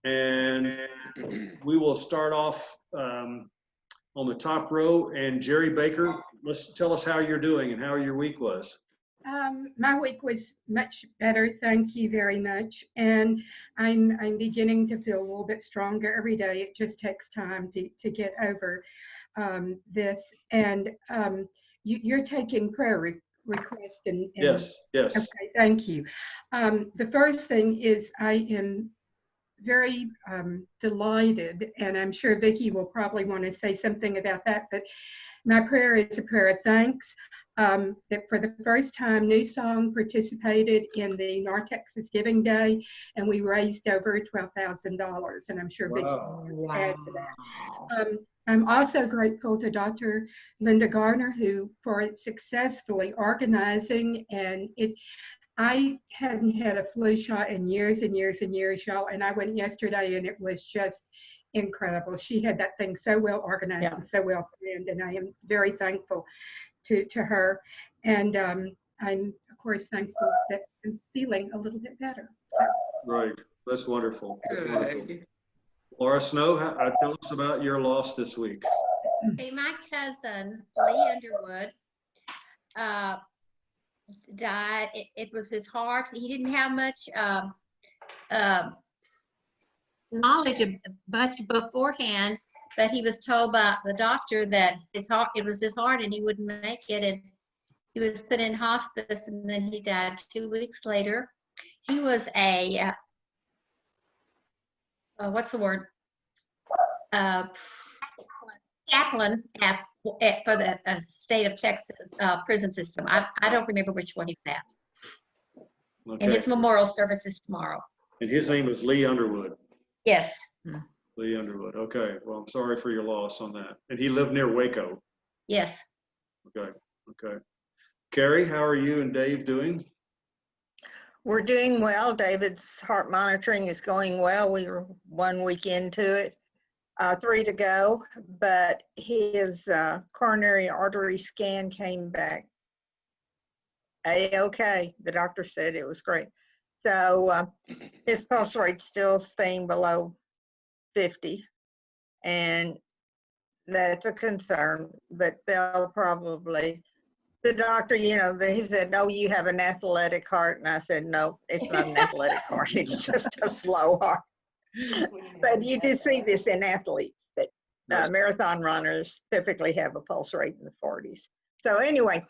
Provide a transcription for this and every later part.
And we will start off on the top row. And Jerry Baker, let's tell us how you're doing and how your week was. My week was much better, thank you very much. And I'm beginning to feel a little bit stronger every day. It just takes time to get over this. And you're taking prayer requests and Yes. okay, thank you. The first thing is I am very delighted, and I'm sure Vicki will probably want to say something about that, but my prayer is a prayer of thanks. That for the first time, New Song participated in the North Texas Giving Day, and we raised over $12,000, and I'm sure Vicki will add to that. I'm also grateful to Dr. Linda Garner, who for successfully organizing, and I hadn't had a flu shot in years and years and years, y'all, and I went yesterday, and it was just incredible. She had that thing so well organized and so well planned, and I am very thankful to her. And I'm, of course, thankful that I'm feeling a little bit better. Right. That's wonderful. That's wonderful. Laura Snow, tell us about your loss this week. Hey, my cousin, Lee Underwood, died. It was his heart. He didn't have much knowledge of much beforehand, but he was told by the doctor that his heart, it was his heart, and he wouldn't make it. And he was put in hospice, and then he died 2 weeks later. He was a what's the word? Chaplain for the state of Texas prison system. I don't remember which one he was at. Okay. And his memorial service is tomorrow. And his name is Lee Underwood. Yes. Lee Underwood. Okay. Well, I'm sorry for your loss on that. And he lived near Waco. Yes. Okay. Okay. Carrie, how are you and Dave doing? We're doing well. David's heart monitoring is going well. We were 1 week into it, 3 to go, but his coronary artery scan came back A-okay. The doctor said it was great. So his pulse rate's still staying below 50, and that's a concern, but they'll probably, the doctor, you know, he said, "Oh, you have an athletic heart." And I said, "No, it's not an athletic heart. It's just a slow heart." But you do see this in athletes, that marathon runners typically have a pulse rate in the 40s. So anyway,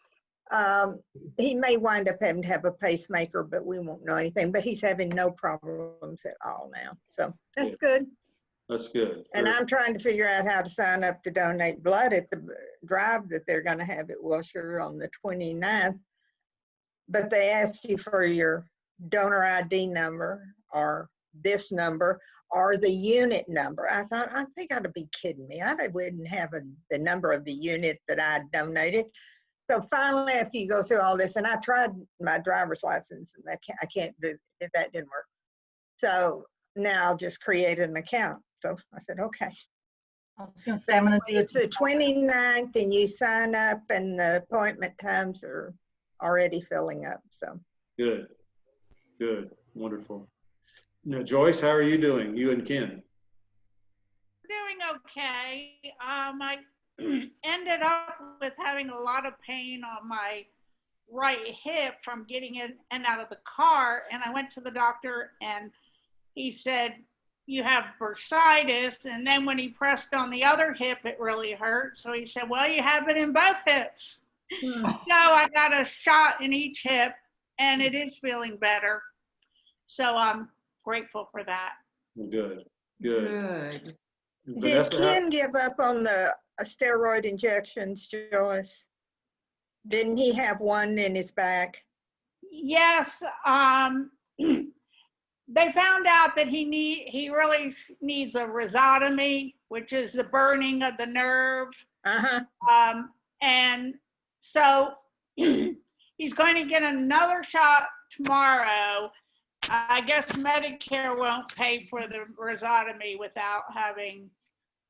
he may wind up having to have a pacemaker, but we won't know anything. But he's having no problems at all now. So that's good. That's good. And I'm trying to figure out how to sign up to donate blood at the drive that they're going to have at Wilshire on the 29th. But they ask you for your donor ID number, or this number, or the unit number. I thought, I think I'd be kidding me. I wouldn't have the number of the unit that I donated. So finally, after you go through all this, and I tried my driver's license, and I can't do it. That didn't work. So now I'll just create an account. So I said, okay. I was going to say, I'm going to do It's the 29th, and you sign up, and the appointment times are already filling up. So good, good, wonderful. Now, Joyce, how are you doing? You and Ken? Doing okay. I ended up with having a lot of pain on my right hip from getting in and out of the car, and I went to the doctor, and he said, "You have bursitis." And then when he pressed on the other hip, it really hurt. So he said, "Well, you have it in both hips." So I got a shot in each hip, and it is feeling better. So I'm grateful for that. Good, good. Did Vanessa, Ken give up on the steroid injections, Joyce? Didn't he have one in his back? Yes. They found out that he really needs a rhizotomy, which is the burning of the nerve. And so he's going to get another shot tomorrow. I guess Medicare won't pay for the rhizotomy without having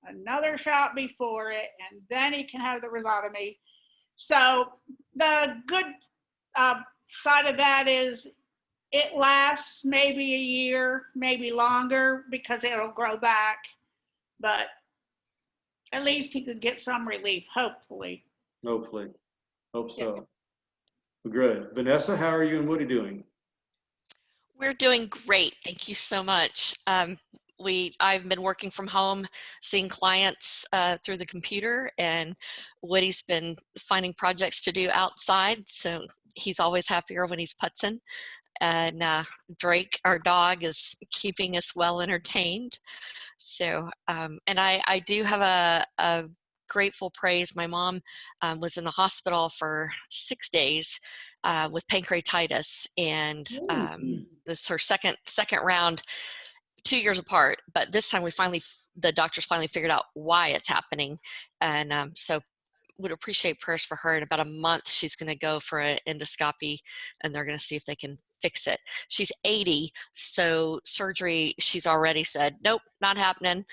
another shot before it, and then he can have the rhizotomy. So the good side of that is it lasts maybe a year, maybe longer, because it'll grow back. But at least he could get some relief, hopefully. Hopefully. Hope so. Good. Vanessa, how are you and Woody doing? We're doing great. Thank you so much. I've been working from home, seeing clients through the computer, and Woody's been finding projects to do outside. So he's always happier when he's putzing. And Drake, our dog, is keeping us well entertained. So, and I do have a grateful praise. My mom was in the hospital for 6 days with pancreatitis, and this is her second round, 2 years apart. But this time the doctors finally figured out why it's happening, and so would appreciate prayers for her. In about a month, she's going to go for an endoscopy, and they're going to see if they can fix it. She's 80, so surgery, she's already said, nope, not happening.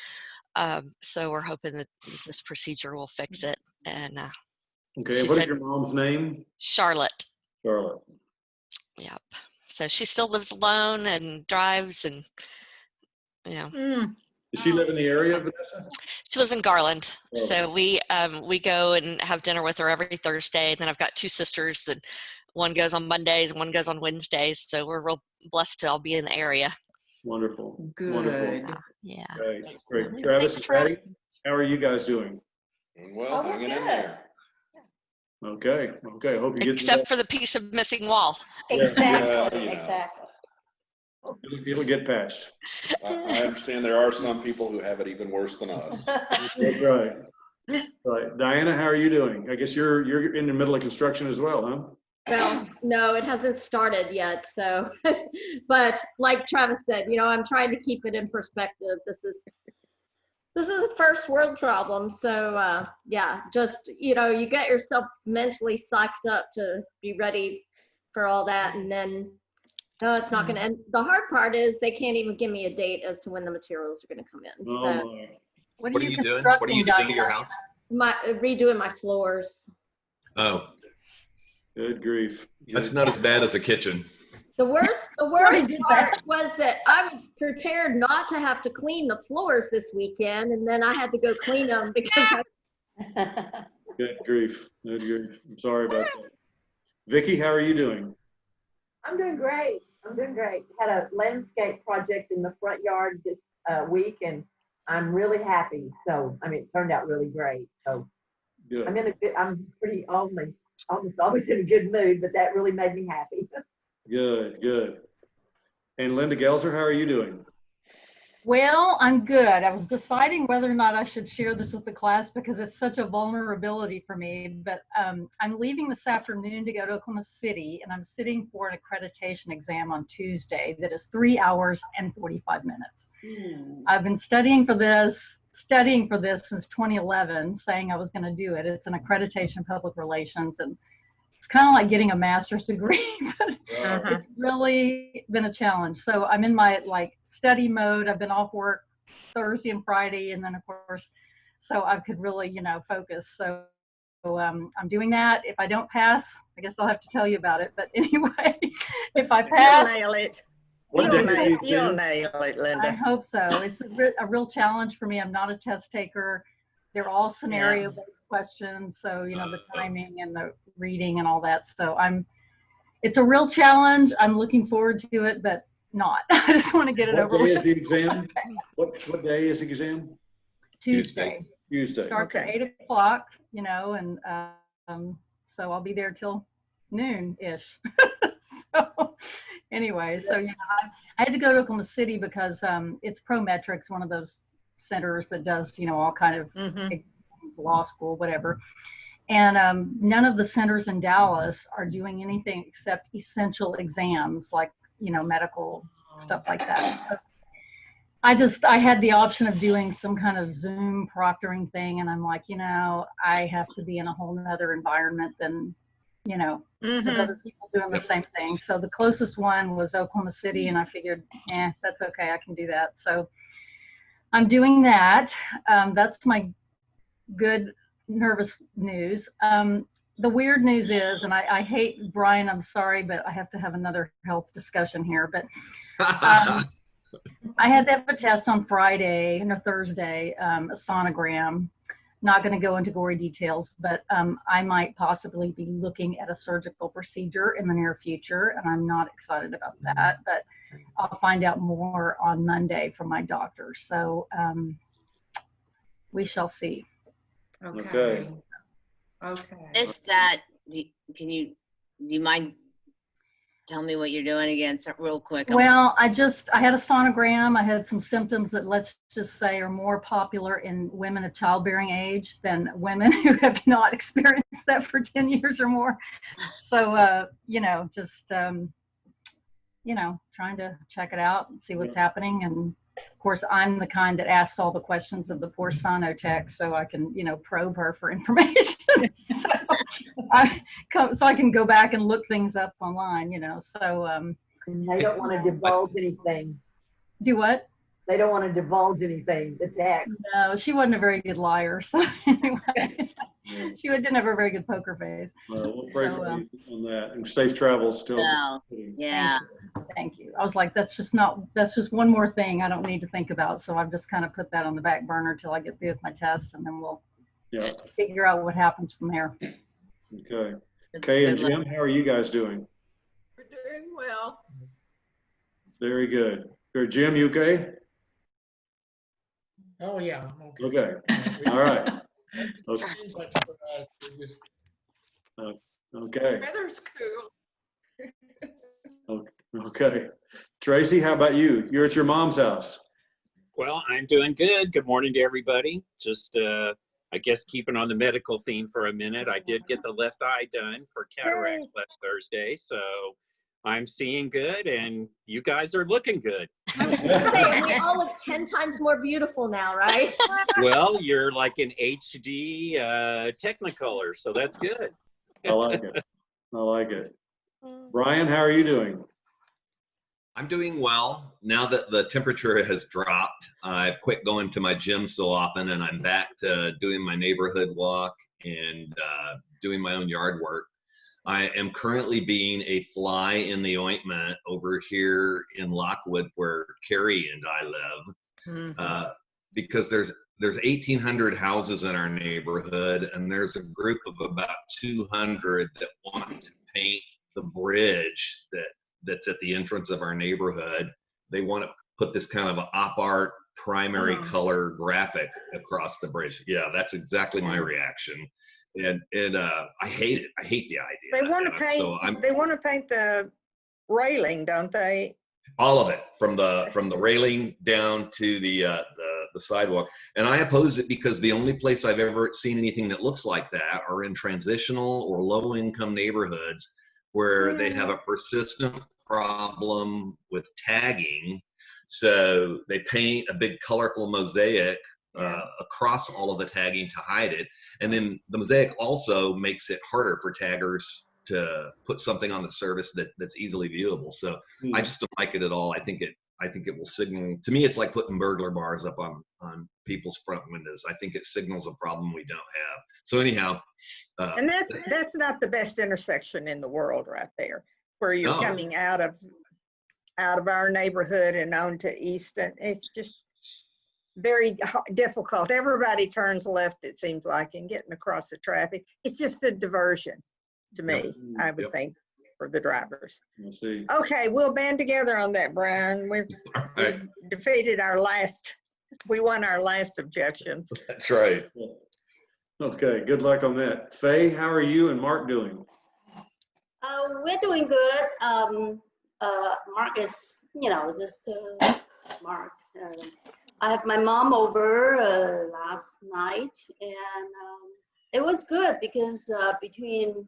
So we're hoping that this procedure will fix it. And okay, what is your mom's name? Charlotte. Charlotte. Yep. So she still lives alone and drives, and Does she live in the area, Vanessa? She lives in Garland. Oh. So we go and have dinner with her every Thursday. And then I've got 2 sisters that one goes on Mondays, one goes on Wednesdays. So we're real blessed to all be in the area. Wonderful. Good. Wonderful. Yeah. Great. Great. Travis and Patty, how are you guys doing? Well, hanging in there. Okay. Okay. I hope you get Except for the piece of missing wall. Exactly. Exactly. It'll get patched. I understand there are some people who have it even worse than us. That's right. Right. Diana, how are you doing? I guess you're in the middle of construction as well, huh? Well, no, it hasn't started yet. So, but like Travis said, I'm trying to keep it in perspective. This is a first world problem. So, yeah, just, you get yourself mentally psyched up to be ready for all that. And then, no, it's not going to end. The hard part is they can't even give me a date as to when the materials are going to come in. Oh, So, my. What What are you doing? What are you doing to your house? redoing my floors. Oh, Good grief. that's not as bad as a kitchen. The worst part was that I was prepared not to have to clean the floors this weekend, and then I had to go clean them because Good grief. Good grief. I'm sorry about that. Vicky, how are you doing? I'm doing great. Had a landscape project in the front yard this week, and I'm really happy. So, it turned out really great. So, Good. I'm pretty almost always in a good mood, but that really made me happy. Good, good. And Linda Gelser, how are you doing? Well, I'm good. I was deciding whether or not I should share this with the class because it's such a vulnerability for me, but I'm leaving this afternoon to go to Oklahoma City, and I'm sitting for an accreditation exam on Tuesday that is 3 hours and 45 minutes. I've been studying for this since 2011, saying I was going to do it. It's an accreditation in public relations, and it's kind of like getting a master's degree, but it's really been a challenge. So I'm in my study mode. I've been off work Thursday and Friday, and then of course, so I could really, focus. So I'm doing that. If I don't pass, I guess I'll have to tell you about it. But anyway, if I pass, You'll nail it. You'll nail it, Linda. I hope so. It's a real challenge for me. I'm not a test taker. They're all scenario-based questions, so the timing and the reading and all that. So it's a real challenge. I'm looking forward to it, but not. I just want to get it over with. What day is the exam? What day is the exam? Tuesday. Starts at 8 o'clock, and so I'll be there till noon-ish. So anyway, so yeah, I had to go to Oklahoma City because it's Prometrics, one of those centers that does, all kind of law school, whatever. And none of the centers in Dallas are doing anything except essential exams, like, medical stuff like that. So I had the option of doing some kind of Zoom proctoring thing, and I'm like, I have to be in a whole nother environment than, with other people doing the same thing. So the closest one was Oklahoma City, and I figured, that's okay, I can do that. So I'm doing that. That's my good nervous news. the weird news is, and I hate, Brian, I'm sorry, but I have to have another health discussion here, but I had to have a test on Friday and a Thursday, a sonogram. Not going to go into gory details, but I might possibly be looking at a surgical procedure in the near future, and I'm not excited about that, but I'll find out more on Monday from my doctor. So we shall see. Okay. Okay. Is that, do you mind tell me what you're doing again, so real quick? Well, I had a sonogram. I had some symptoms that, let's just say, are more popular in women of childbearing age than women who have not experienced that for 10 years or more. So, just, trying to check it out and see what's happening. And of course, I'm the kind that asks all the questions of the poor sonotech, so I can, probe her for information. so I can go back and look things up online, so. And they don't want to divulge anything. Do what? They don't want to divulge anything, the tech. No, she wasn't a very good liar. So anyway, she didn't have a very good poker face. Well, we'll pray for you on that, and safe travels still. No. Yeah. Thank you. I was like, that's just one more thing I don't need to think about. So I've just kind of put that on the back burner till I get through with my test, and then we'll figure out what happens from there. Okay. Kay and Jim, how are you guys doing? We're doing well. Very good. Jim, you okay? Oh yeah, I'm okay. Okay. All right. Okay. Seems like we're just, Okay. weather's cool. Okay. Tracy, how about you? You're at your mom's house. Well, I'm doing good. Good morning to everybody. Just, I guess, keeping on the medical theme for a minute. I did get the left eye done for cataracts last Thursday, so I'm seeing good, and you guys are looking good. I was gonna say, we all look 10 times more beautiful now, right? Well, you're like an HD Technicolor, so that's good. I like it. I like it. Brian, how are you doing? I'm doing well. Now that the temperature has dropped, I've quit going to my gym so often, and I'm back to doing my neighborhood walk and doing my own yard work. I am currently being a fly in the ointment over here in Lockwood, where Carrie and I live, because there's 1,800 houses in our neighborhood, and there's a group of about 200 that want to paint the bridge that's at the entrance of our neighborhood. They want to put this kind of op art primary color graphic across the bridge. Yeah, that's exactly my reaction. And I hate it. I hate the idea. They want to paint. So they want to paint the railing, don't they? All of it, from the railing down to the sidewalk. And I oppose it because the only place I've ever seen anything that looks like that are in transitional or low-income neighborhoods where they have a persistent problem with tagging. So they paint a big colorful mosaic across all of the tagging to hide it. And then the mosaic also makes it harder for taggers to put something on the surface that's easily viewable. So I just don't like it at all. I think it will signal, to me, it's like putting burglar bars up on people's front windows. I think it signals a problem we don't have. So anyhow. And that's not the best intersection in the world right there, where you're coming out of our neighborhood and on to Easton. It's just very difficult. Everybody turns left, it seems like, and getting across the traffic. It's just a diversion to me, I would think, for the drivers. We'll see. Okay, we'll band together on that, Brian. We've defeated we won our last objections. That's right. Okay, good luck on that. Faye, how are you and Mark doing? We're doing good. Mark is, just Mark. I have my mom over last night, and it was good because between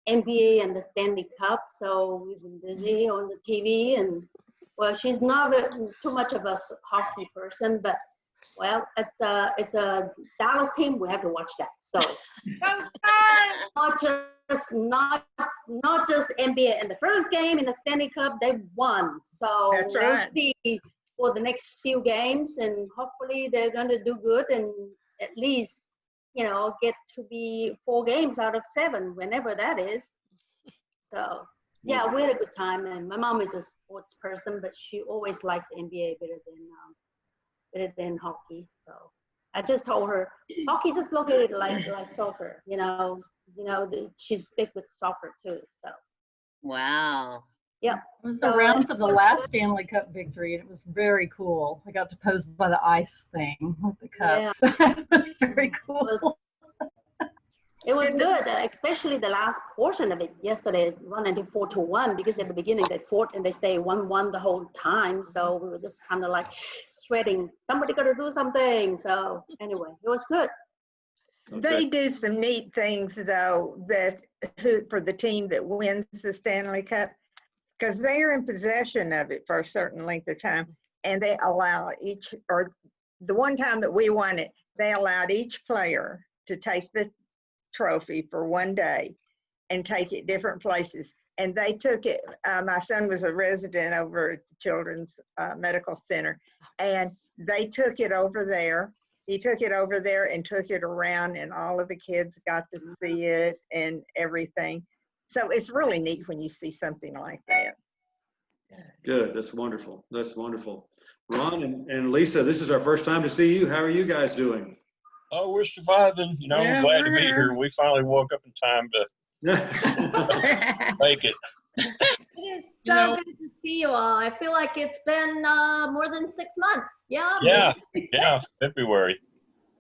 NBA and the Stanley Cup, so we've been busy on the TV. And well, she's not too much of a hockey person, but well, it's a Dallas team. We have to watch that. So not just NBA in the first game in the Stanley Cup, they won. So we'll see for the next few games, and hopefully they're going to do good and at least get to be 4 games out of 7, whenever that is. So yeah, we had a good time. And my mom is a sports person, but she always likes NBA better than hockey. So I just told her, hockey, just look at it like soccer. She's big with soccer too. So Wow. yeah. I was So around for the it was last good. Stanley Cup victory, and it was very cool. I got to pose by the ice thing with the Yeah. cups. It was very cool. It was good, especially the last portion of it yesterday, run until 4-1, because at the beginning they fought and they stayed 1-1 the whole time. So we were just kind of like sweating. Somebody got to do something. So anyway, it was good. They do some neat things though for the team that wins the Stanley Cup, because they are in possession of it for a certain length of time, and they allow the one time that we won it, they allowed each player to take the trophy for one day and take it different places. And they took it, my son was a resident over at the Children's Medical Center, and they took it over there. He took it over there and took it around, and all of the kids got to see it and everything. So it's really neat when you see something like that. Good. That's wonderful. That's wonderful. Ron and Lisa, this is our first time to see you. How are you guys doing? Oh, we're surviving. Yeah, I'm glad to we're be here. We finally woke up in time to make it. It is so good to see you all. I feel like it's been more than 6 months. Yeah. Yeah, maybe. yeah, February.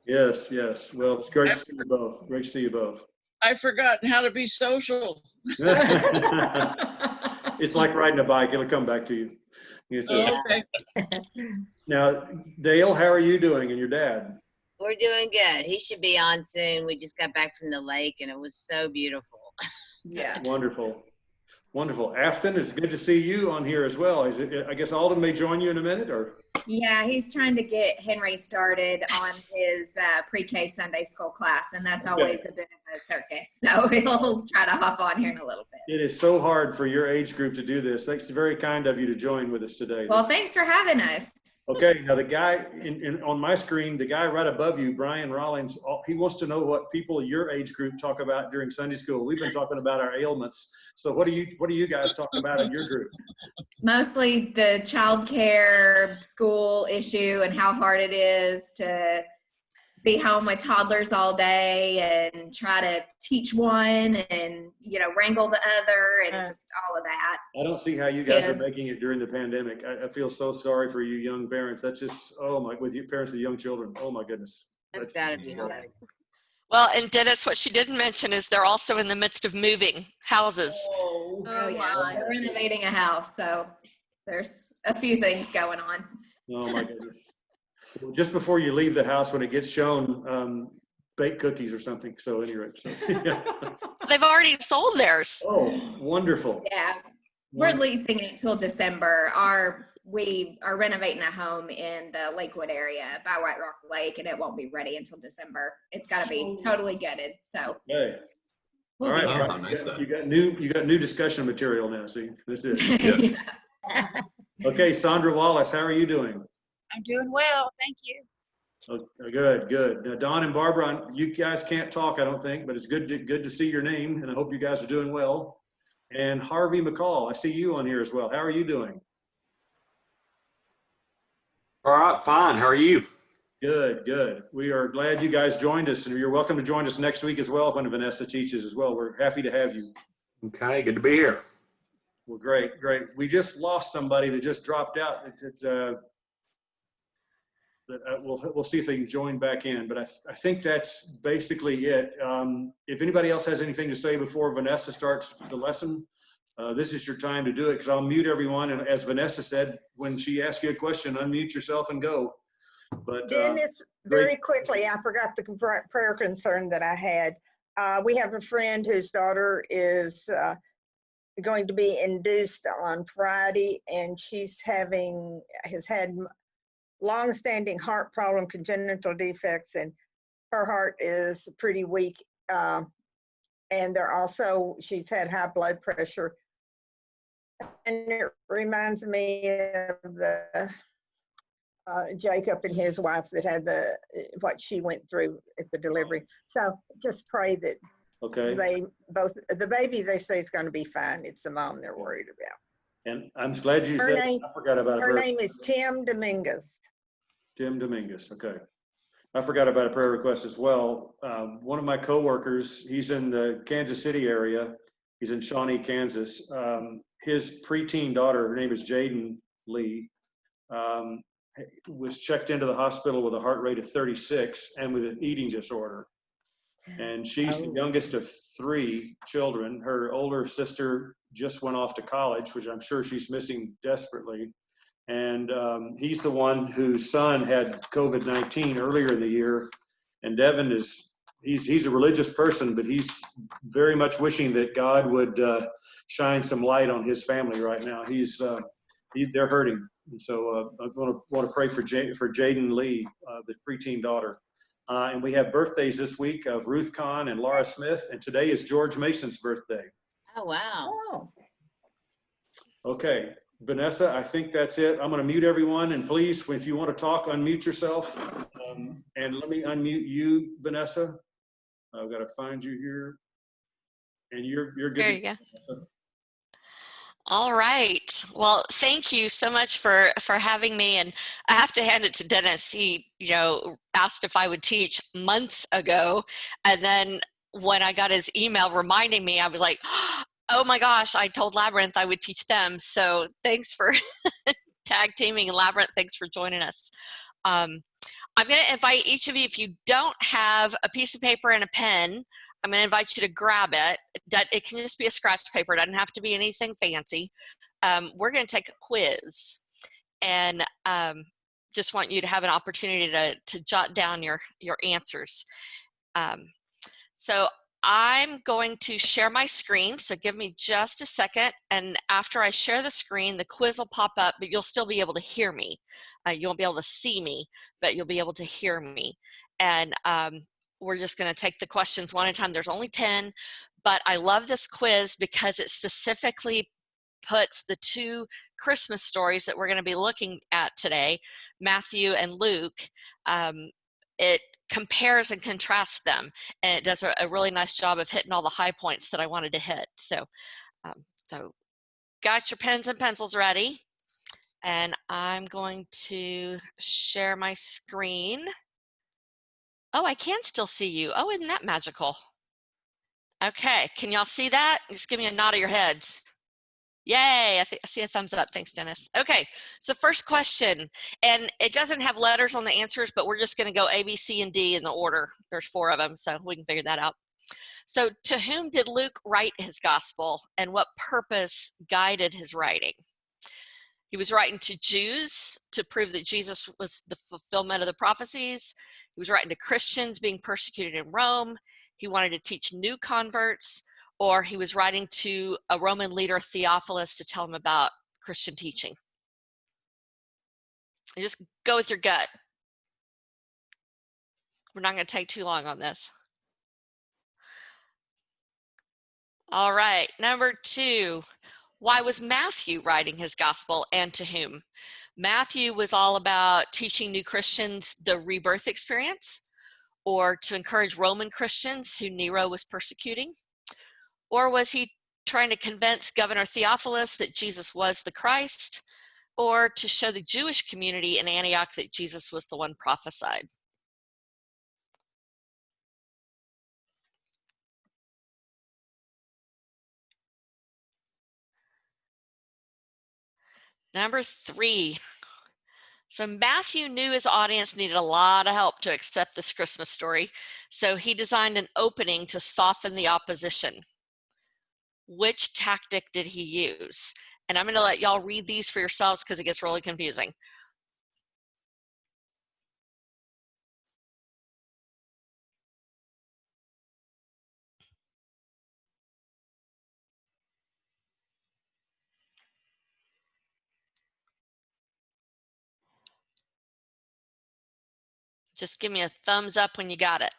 Yes, yes. Well, it's great to see you both. Great to see you both. I've forgotten how to be social. It's like riding a bike. It'll come back to you. Okay. Now, Dale, how are you doing and your dad? We're doing good. He should be on soon. We just got back from the lake and it was so beautiful. Yeah. Wonderful. Wonderful. Afton, it's good to see you on here as well. Is it, I guess Alden may join you in a minute, or? Yeah, he's trying to get Henry started on his pre-K Sunday school class, and that's always a bit of a circus. So he'll try to hop on here in a little bit. It is so hard for your age group to do this. Thanks, very kind of you to join with us today. Well, thanks for having us. Okay, now the guy on my screen, the guy right above you, Brian Rollins, he wants to know what people your age group talk about during Sunday school. We've been talking about our ailments. So what do you guys talk about in your group? Mostly the child care school issue and how hard it is to be home with toddlers all day and try to teach one and, wrangle the other and just all of that. I don't see how you guys are making it during the pandemic. I feel so sorry for you young parents. That's just, with your parents with young children. Oh my goodness. That's gotta be hard. Well, and Dennis, what she didn't mention is they're also in the midst of moving houses. Oh yeah, they're renovating a house, so there's a few things going on. Oh my goodness. Well, just before you leave the house, when it gets shown, bake cookies or something. So anyway, yeah. They've already sold theirs. Oh, wonderful. Yeah, we're leasing it till December. We are renovating a home in the Lakewood area by White Rock Lake, and it won't be ready until December. It's got to be totally gutted. So. Okay. All right. Oh, nice. You got new discussion material now. See, this is. Yes. Okay, Sandra Wallace, how are you doing? I'm doing well, thank you. Oh, good. Now, Don and Barbara, you guys can't talk, I don't think, but it's good to see your name, and I hope you guys are doing well. And Harvey McCall, I see you on here as well. How are you doing? All right, fine. How are you? Good. We are glad you guys joined us, and you're welcome to join us next week as well when Vanessa teaches as well. We're happy to have you. Okay, good to be here. Well, great. We just lost somebody that just dropped out. We'll see if they can join back in, but I think that's basically it. If anybody else has anything to say before Vanessa starts the lesson, this is your time to do it, because I'll mute everyone. And as Vanessa said, when she asks you a question, unmute yourself and go. But Dennis, very quickly, I forgot the prayer concern that I had. We have a friend whose daughter is going to be induced on Friday, and has had long-standing heart problem, congenital defects, and her heart is pretty weak. And she's had high blood pressure. And it reminds me of Jacob and his wife that had what she went through at the delivery. So just pray that they both, the baby they say is going to be fine. It's the mom they're worried about. And I'm glad you said, I forgot about her name is Tim Dominguez. Tim Dominguez, okay. I forgot about a prayer request as well. One of my coworkers, he's in the Kansas City area. He's in Shawnee, Kansas. His preteen daughter, her name is Jaden Lee, was checked into the hospital with a heart rate of 36 and with an eating disorder. And she's the youngest of 3 children. Her older sister just went off to college, which I'm sure she's missing desperately. And he's the one whose son had COVID-19 earlier in the year. And Devin he's a religious person, but he's very much wishing that God would shine some light on his family right now. They're hurting. And so I want to pray for Jaden Lee, the preteen daughter. And we have birthdays this week of Ruth Kahn and Laura Smith, and today is George Mason's birthday. Oh, wow. Oh. Okay, Vanessa, I think that's it. I'm going to mute everyone, and please, if you want to talk, unmute yourself. And let me unmute you, Vanessa. I've got to find you here. And you're good. There you go. Vanessa. All right. Well, thank you so much for having me. And I have to hand it to Dennis. He, asked if I would teach months ago. And then when I got his email reminding me, I was like, oh my gosh, I told Labyrinth I would teach them. So thanks for tag teaming, Labyrinth. Thanks for joining us. I'm going to invite each of you, if you don't have a piece of paper and a pen, I'm going to invite you to grab it. It can just be a scratch paper. It doesn't have to be anything fancy. We're going to take a quiz, and just want you to have an opportunity to jot down your answers. So I'm going to share my screen. So give me just a second. And after I share the screen, the quiz will pop up, but you'll still be able to hear me. You won't be able to see me, but you'll be able to hear me. And we're just going to take the questions one at a time. There's only 10, but I love this quiz because it specifically puts the 2 Christmas stories that we're going to be looking at today, Matthew and Luke. It compares and contrasts them, and it does a really nice job of hitting all the high points that I wanted to hit. So, got your pens and pencils ready, and I'm going to share my screen. Oh, I can still see you. Oh, isn't that magical? Okay, can y'all see that? Just give me a nod of your heads. Yay, I see a thumbs up. Thanks, Dennis. Okay, so first question, and it doesn't have letters on the answers, but we're just going to go A, B, C, and D in the order. There's 4 of them, so we can figure that out. So to whom did Luke write his gospel, and what purpose guided his writing? He was writing to Jews to prove that Jesus was the fulfillment of the prophecies. He was writing to Christians being persecuted in Rome. He wanted to teach new converts, or he was writing to a Roman leader, Theophilus, to tell him about Christian teaching. And just go with your gut. We're not going to take too long on this. All right, number 2. Why was Matthew writing his gospel, and to whom? Matthew was all about teaching new Christians the rebirth experience, or to encourage Roman Christians who Nero was persecuting? Or was he trying to convince Governor Theophilus that Jesus was the Christ, or to show the Jewish community in Antioch that Jesus was the one prophesied? Number 3. So Matthew knew his audience needed a lot of help to accept this Christmas story, so he designed an opening to soften the opposition. Which tactic did he use? And I'm going to let y'all read these for yourselves because it gets really confusing. Just give me a thumbs up when you got it.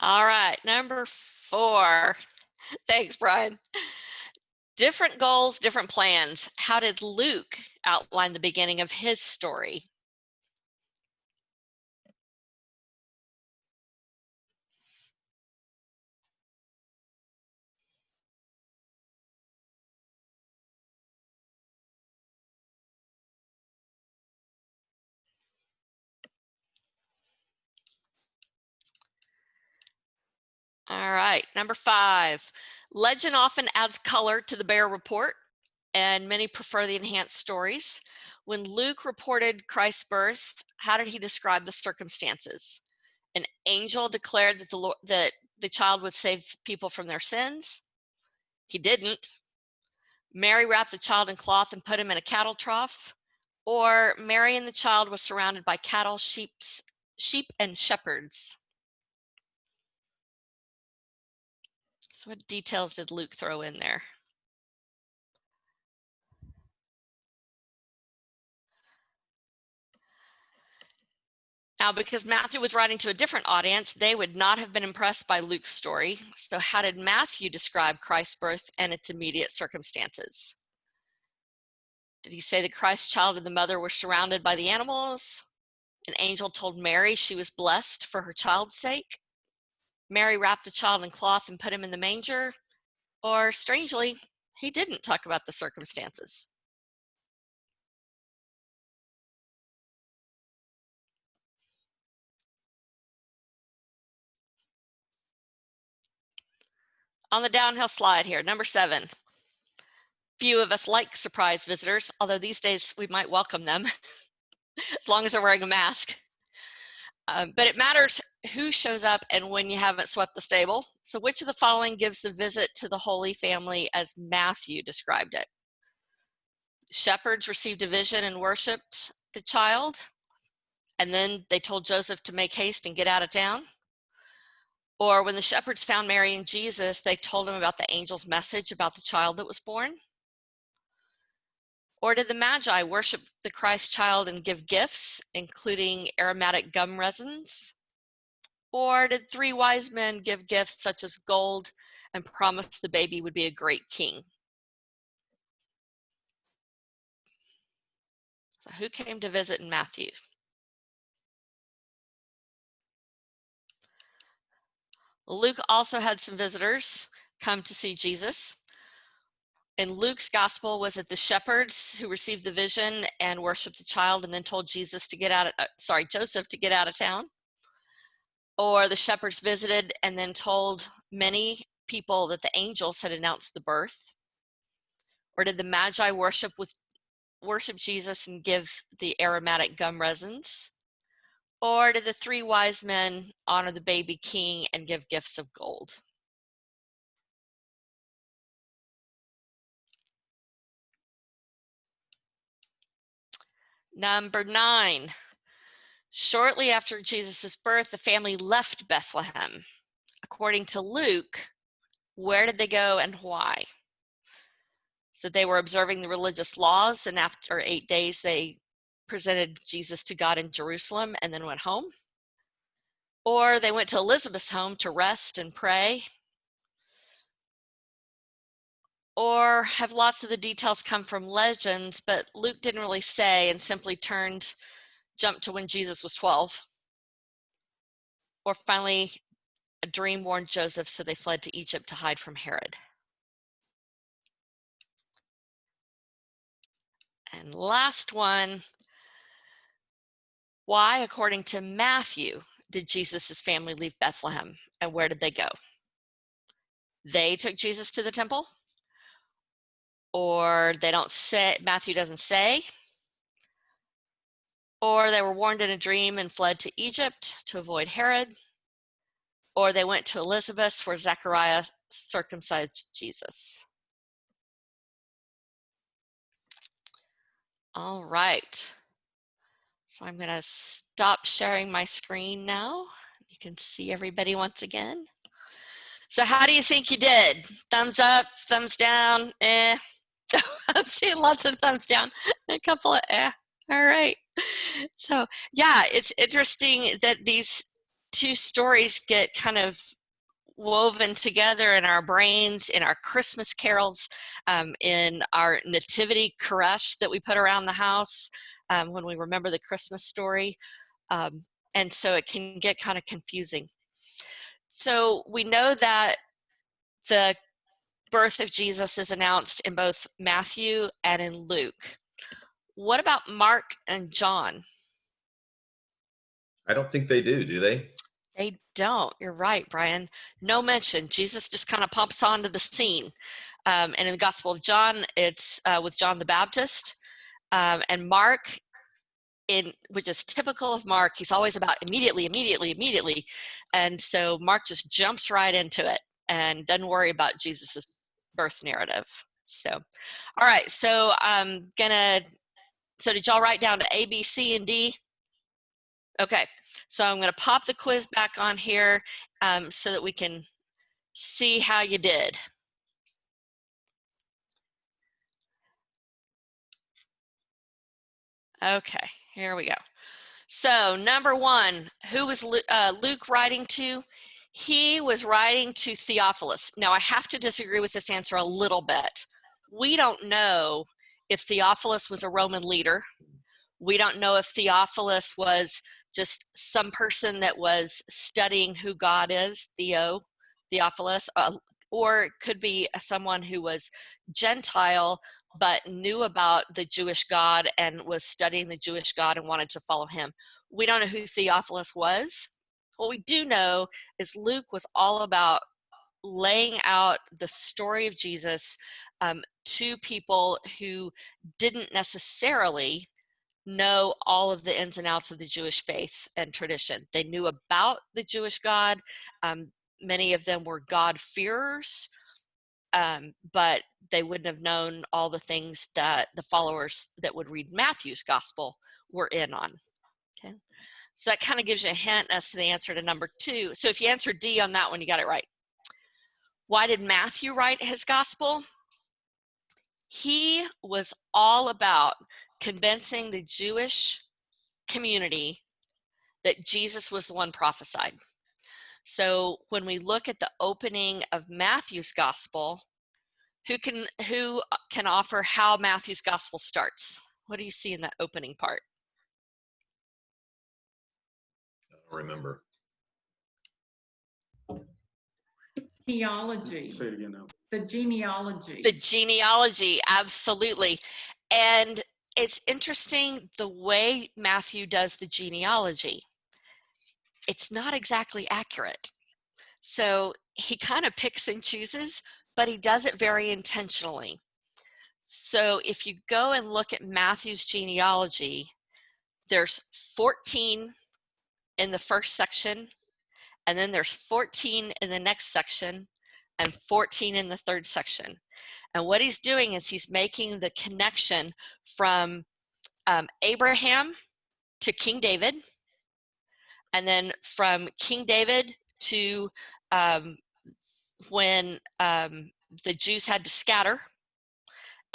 All right, number 4. Thanks, Brian. Different goals, different plans. How did Luke outline the beginning of his story? All right, number 5. Legend often adds color to the bear report, and many prefer the enhanced stories. When Luke reported Christ's birth, how did he describe the circumstances? An angel declared that the child would save people from their sins. He didn't. Mary wrapped the child in cloth and put him in a cattle trough. Or Mary and the child were surrounded by cattle, sheep, and shepherds. So what details did Luke throw in there? Now, because Matthew was writing to a different audience, they would not have been impressed by Luke's story. So how did Matthew describe Christ's birth and its immediate circumstances? Did he say the Christ child and the mother were surrounded by the animals? An angel told Mary she was blessed for her child's sake? Mary wrapped the child in cloth and put him in the manger? Or, strangely, he didn't talk about the circumstances. On the downhill slide here, number 7. Few of us like surprise visitors, although these days we might welcome them as long as they're wearing a mask. But it matters who shows up and when you haven't swept the stable. So which of the following gives the visit to the Holy Family as Matthew described it? Shepherds received a vision and worshiped the child, and then they told Joseph to make haste and get out of town. Or when the shepherds found Mary and Jesus, they told him about the angel's message about the child that was born. Or did the Magi worship the Christ child and give gifts, including aromatic gum resins? Or did 3 wise men give gifts such as gold and promise the baby would be a great king? So who came to visit in Matthew? Luke also had some visitors come to see Jesus. In Luke's gospel, was it the shepherds who received the vision and worshiped the child and then told Joseph to get out of town? Or the shepherds visited and then told many people that the angels had announced the birth? Or did the Magi worship Jesus and give the aromatic gum resins? Or did the 3 wise men honor the baby king and give gifts of gold? Number 9. Shortly after Jesus' birth, the family left Bethlehem. According to Luke, where did they go and why? So they were observing the religious laws, and after 8 days, they presented Jesus to God in Jerusalem and then went home. Or they went to Elizabeth's home to rest and pray. Or have lots of the details come from legends, but Luke didn't really say and simply jumped to when Jesus was 12. Or finally, a dream warned Joseph, so they fled to Egypt to hide from Herod. And last one, why, according to Matthew, did Jesus' family leave Bethlehem, and where did they go? They took Jesus to the temple? Or they don't say, Matthew doesn't say? Or they were warned in a dream and fled to Egypt to avoid Herod? Or they went to Elizabeth where Zechariah circumcised Jesus? All right. So I'm going to stop sharing my screen now. You can see everybody once again. So how do you think you did? Thumbs up, thumbs down, eh? I'm seeing lots of thumbs down, a couple of eh. All right. So yeah, it's interesting that these two stories get kind of woven together in our brains, in our Christmas carols, in our nativity crèche that we put around the house when we remember the Christmas story. And so it can get kind of confusing. So we know that the birth of Jesus is announced in both Matthew and in Luke. What about Mark and John? I don't think they do they? They don't. You're right, Brian. No mention. Jesus just kind of pops onto the scene. And in the Gospel of John, it's with John the Baptist. And Mark, which is typical of Mark, he's always about immediately, immediately, immediately. And so Mark just jumps right into it and doesn't worry about Jesus's birth narrative. So, all right. So so did y'all write down to A, B, C, and D? Okay. So I'm going to pop the quiz back on here so that we can see how you did. Okay, here we go. So number one, who was Luke writing to? He was writing to Theophilus. Now I have to disagree with this answer a little bit. We don't know if Theophilus was a Roman leader. We don't know if Theophilus was just some person that was studying who God is, Theophilus, or it could be someone who was Gentile but knew about the Jewish God and was studying the Jewish God and wanted to follow him. We don't know who Theophilus was. What we do know is Luke was all about laying out the story of Jesus to people who didn't necessarily know all of the ins and outs of the Jewish faith and tradition. They knew about the Jewish God. Many of them were God-fearers, but they wouldn't have known all the things that the followers that would read Matthew's gospel were in on. Okay, so that kind of gives you a hint as to the answer to number two. So if you answered D on that one, you got it right. Why did Matthew write his gospel? He was all about convincing the Jewish community that Jesus was the one prophesied. So when we look at the opening of Matthew's gospel, who can offer how Matthew's gospel starts? What do you see in that opening part? I don't remember. Genealogy. Say it again now. The genealogy. The genealogy, absolutely. And it's interesting the way Matthew does the genealogy. It's not exactly accurate. So he kind of picks and chooses, but he does it very intentionally. So if you go and look at Matthew's genealogy, there's 14 in the first section, and then there's 14 in the next section, and 14 in the third section. And what he's doing is he's making the connection from Abraham to King David, and then from King David to when the Jews had to scatter,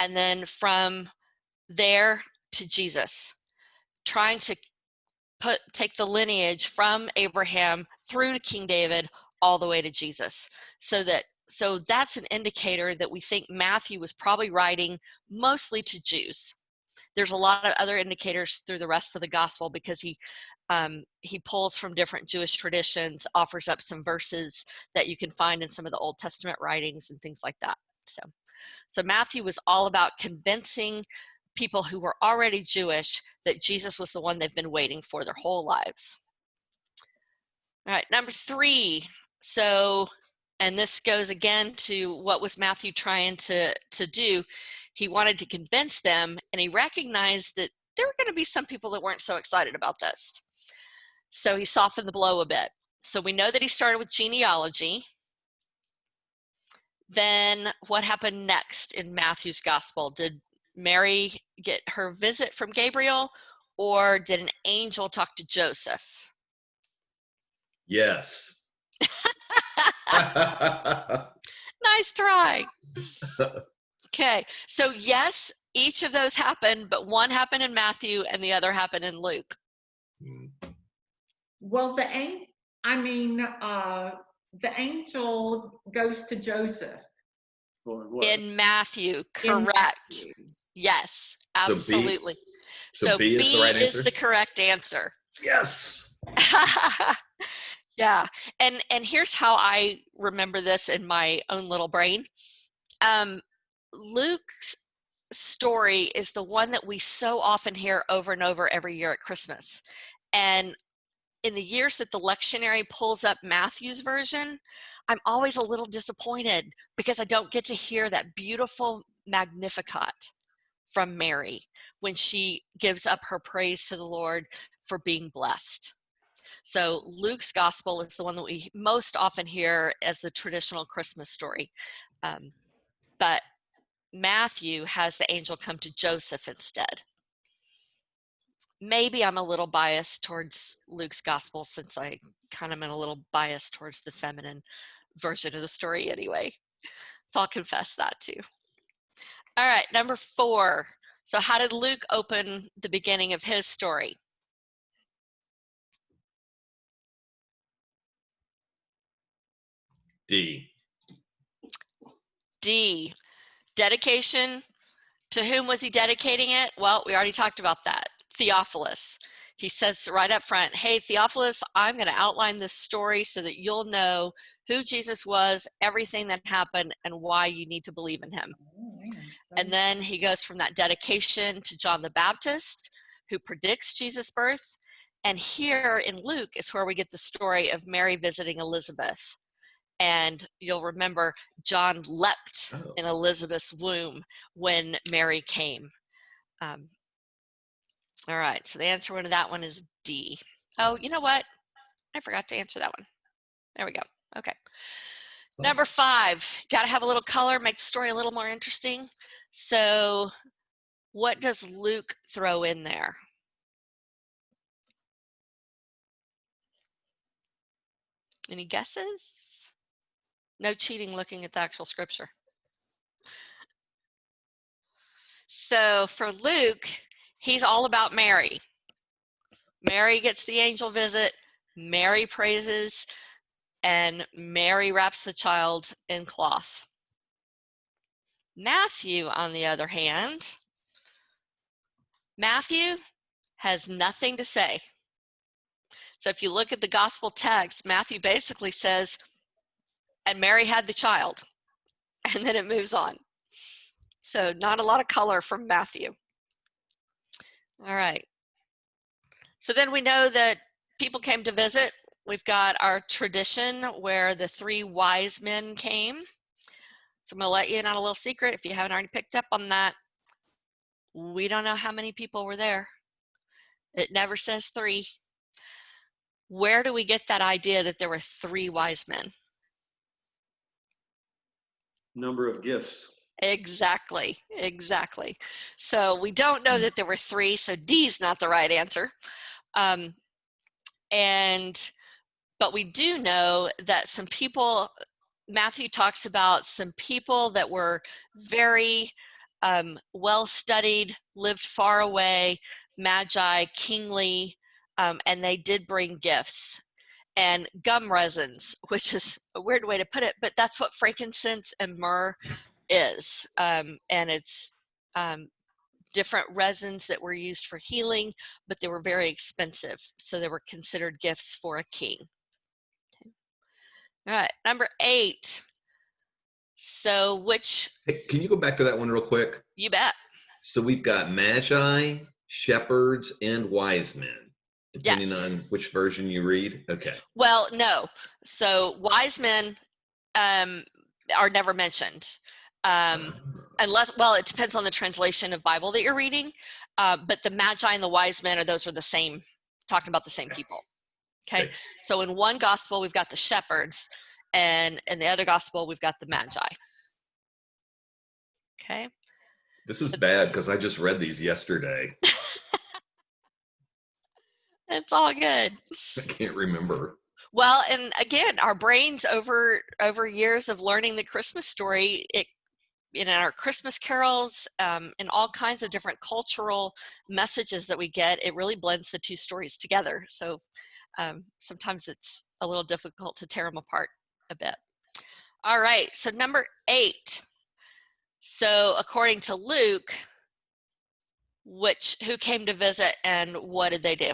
and then from there to Jesus, trying to take the lineage from Abraham through to King David all the way to Jesus. So that's an indicator that we think Matthew was probably writing mostly to Jews. There's a lot of other indicators through the rest of the gospel because he pulls from different Jewish traditions, offers up some verses that you can find in some of the Old Testament writings and things like that. So Matthew was all about convincing people who were already Jewish that Jesus was the one they've been waiting for their whole lives. All right, number three. So, and this goes again to what was Matthew trying to do. He wanted to convince them, and he recognized that there were going to be some people that weren't so excited about this. So he softened the blow a bit. So we know that he started with genealogy. Then what happened next in Matthew's gospel? Did Mary get her visit from Gabriel, or did an angel talk to Joseph? Yes. Nice try. Okay, so yes, each of those happened, but one happened in Matthew and the other happened in Luke. Well, I mean, the angel goes to Joseph. In Matthew, In correct. Matthew. Yes, So B- absolutely. So B is the right is answer? the correct answer. Yes. Yeah, and here's how I remember this in my own little brain. Luke's story is the one that we so often hear over and over every year at Christmas. And in the years that the lectionary pulls up Matthew's version, I'm always a little disappointed because I don't get to hear that beautiful Magnificat from Mary when she gives up her praise to the Lord for being blessed. So Luke's gospel is the one that we most often hear as the traditional Christmas story. But Matthew has the angel come to Joseph instead. Maybe I'm a little biased towards Luke's gospel since I kind of am a little biased towards the feminine version of the story anyway. So I'll confess that too. All right, number 4. So how did Luke open the beginning of his story? D. D. Dedication. To whom was he dedicating it? Well, we already talked about that. Theophilus. He says right up front, hey, Theophilus, I'm going to outline this story so that you'll know who Jesus was, everything that happened, and why you need to believe in him. And then he goes from that dedication to John the Baptist, who predicts Jesus' birth. And here in Luke is where we get the story of Mary visiting Elizabeth. And you'll remember John leapt in Elizabeth's womb when Mary came. All right, so the answer to that one is D. Oh, you know what? I forgot to answer that one. There we go. Okay. Number 5, got to have a little color, make the story a little more interesting. So what does Luke throw in there? Any guesses? No cheating looking at the actual scripture. So for Luke, he's all about Mary. Mary gets the angel visit, Mary praises, and Mary wraps the child in cloth. Matthew, on the other hand, Matthew has nothing to say. So if you look at the gospel text, Matthew basically says, and Mary had the child, and then it moves on. So not a lot of color from Matthew. All right. So then we know that people came to visit. We've got our tradition where the 3 wise men came. So I'm going to let you in on a little secret if you haven't already picked up on that. We don't know how many people were there. It never says 3. Where do we get that idea that there were 3 wise men? Number of gifts. Exactly. So we don't know that there were 3, so D is not the right answer. But we do know that some people, Matthew talks about some people that were very well-studied, lived far away, magi, kingly, and they did bring gifts. And gum resins, which is a weird way to put it, but that's what frankincense and myrrh is. And it's different resins that were used for healing, but they were very expensive. So they were considered gifts for a king. Okay. All right, number 8. So which? Hey, can you go back to that one real quick? You bet. So we've got magi, shepherds, and wise men, depending Yes. on which version you read. Okay. Well, no. So wise men are never mentioned. Unless, well, it depends on the translation of Bible that you're reading. But the magi and the wise men those are the same, talking about the same people. Okay. So in one gospel, we've got the shepherds, and in the other gospel, we've got the magi. Okay. This is bad because I just read these yesterday. It's all good. I can't remember. Well, and again, our brains over years of learning the Christmas story, in our Christmas carols, and all kinds of different cultural messages that we get, it really blends the 2 stories together. So Sometimes it's a little difficult to tear them apart a bit. All right, so number 8. So according to Luke, who came to visit and what did they do?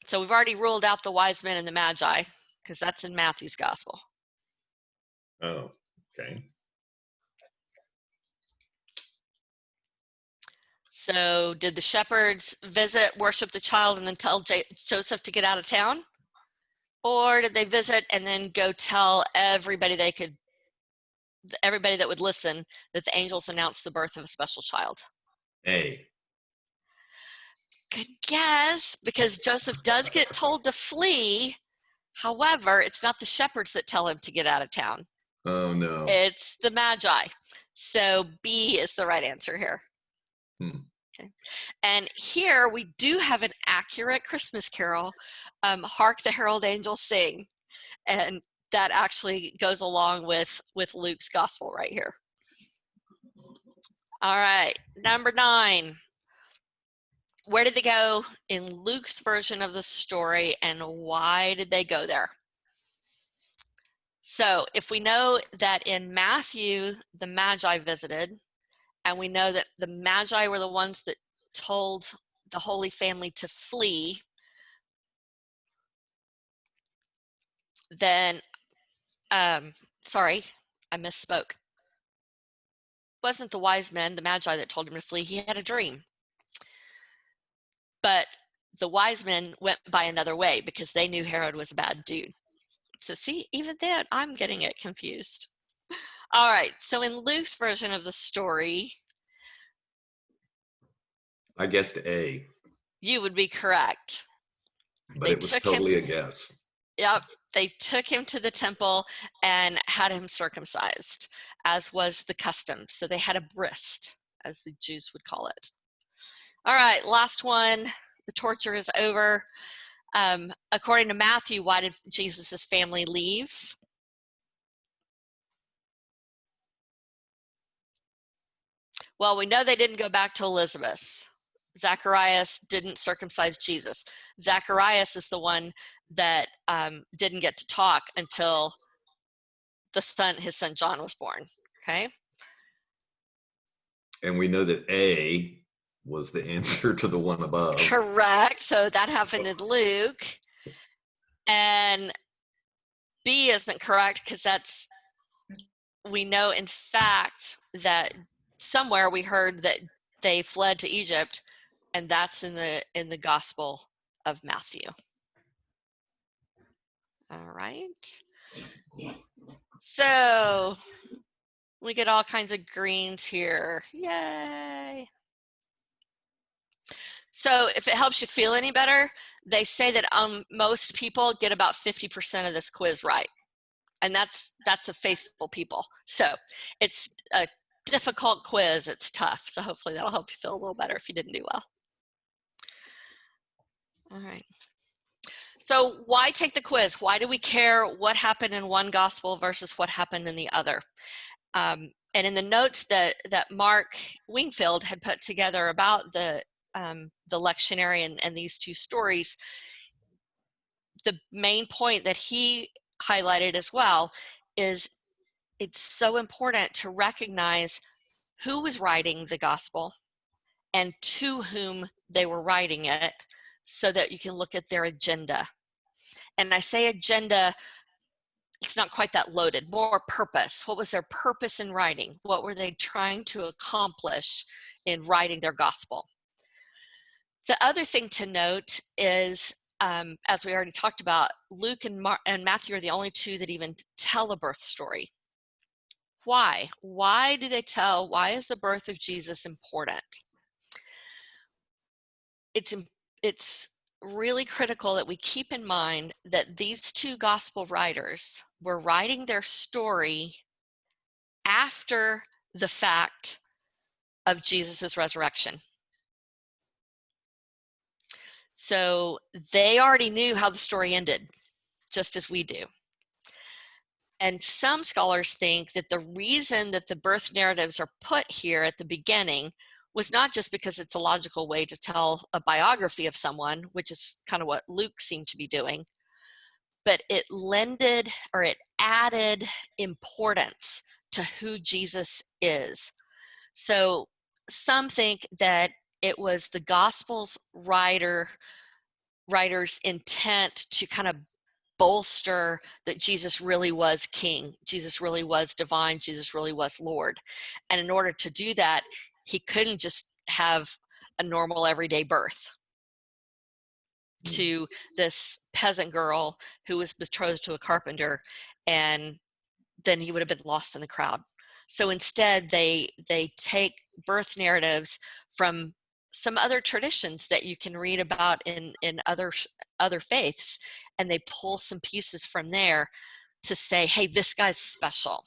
So we've already ruled out the wise men and the magi because that's in Matthew's gospel. Oh, okay. So did the shepherds visit, worship the child, and then tell Joseph to get out of town? Or did they visit and then go tell everybody that would listen that the angels announced the birth of a special child? A. Good guess, because Joseph does get told to flee. However, it's not the shepherds that tell him to get out of town. Oh, no. It's the magi. So B is the right answer here. Okay. And here we do have an accurate Christmas carol, Hark the Herald Angels Sing. And that actually goes along with Luke's gospel right here. All right, number 9. Where did they go in Luke's version of the story, and why did they go there? So if we know that in Matthew, the Magi visited, and we know that the Magi were the ones that told the Holy Family to flee, then, sorry, I misspoke. It wasn't the wise men, the Magi, that told him to flee. He had a dream. But the wise men went by another way because they knew Herod was a bad dude. So see, even then, I'm getting it confused. All right, so in Luke's version of the story, I guessed A. you would be correct. But it was totally a guess. Yep, they took him to the temple and had him circumcised, as was the custom. So they had a bris, as the Jews would call it. All right, last one. The torture is over. According to Matthew, why did Jesus' family leave? Well, we know they didn't go back to Elizabeth. Zacharias didn't circumcise Jesus. Zacharias is the one that didn't get to talk until his son John was born, okay? And we know that A was the answer to the one above. Correct, so that happened in Luke. And B isn't correct because we know in fact that somewhere we heard that they fled to Egypt, and that's in the Gospel of Matthew. All right. So we get all kinds of greens here. Yay. So if it helps you feel any better, they say that most people get about 50% of this quiz right. And that's a faithful people. So it's a difficult quiz. It's tough. So hopefully that'll help you feel a little better if you didn't do well. All right. So why take the quiz? Why do we care what happened in one gospel versus what happened in the other? And in the notes that Mark Wingfield had put together about the lectionary and these two stories, the main point that he highlighted as well is it's so important to recognize who was writing the gospel and to whom they were writing it so that you can look at their agenda. And I say agenda, it's not quite that loaded, more purpose. What was their purpose in writing? What were they trying to accomplish in writing their gospel? The other thing to note is, as we already talked about, Luke and Matthew are the only two that even tell a birth story. Why? Why do they tell? Why is the birth of Jesus important? It's really critical that we keep in mind that these two gospel writers were writing their story after the fact of Jesus's resurrection. So they already knew how the story ended, just as we do. And some scholars think that the reason that the birth narratives are put here at the beginning was not just because it's a logical way to tell a biography of someone, which is kind of what Luke seemed to be doing, but it added importance to who Jesus is. So some think that it was the Gospels writer's intent to kind of bolster that Jesus really was king, Jesus really was divine, Jesus really was Lord. And in order to do that, he couldn't just have a normal everyday birth to this peasant girl who was betrothed to a carpenter, and then he would have been lost in the crowd. So instead, they take birth narratives from some other traditions that you can read about in other faiths, and they pull some pieces from there to say, hey, this guy's special.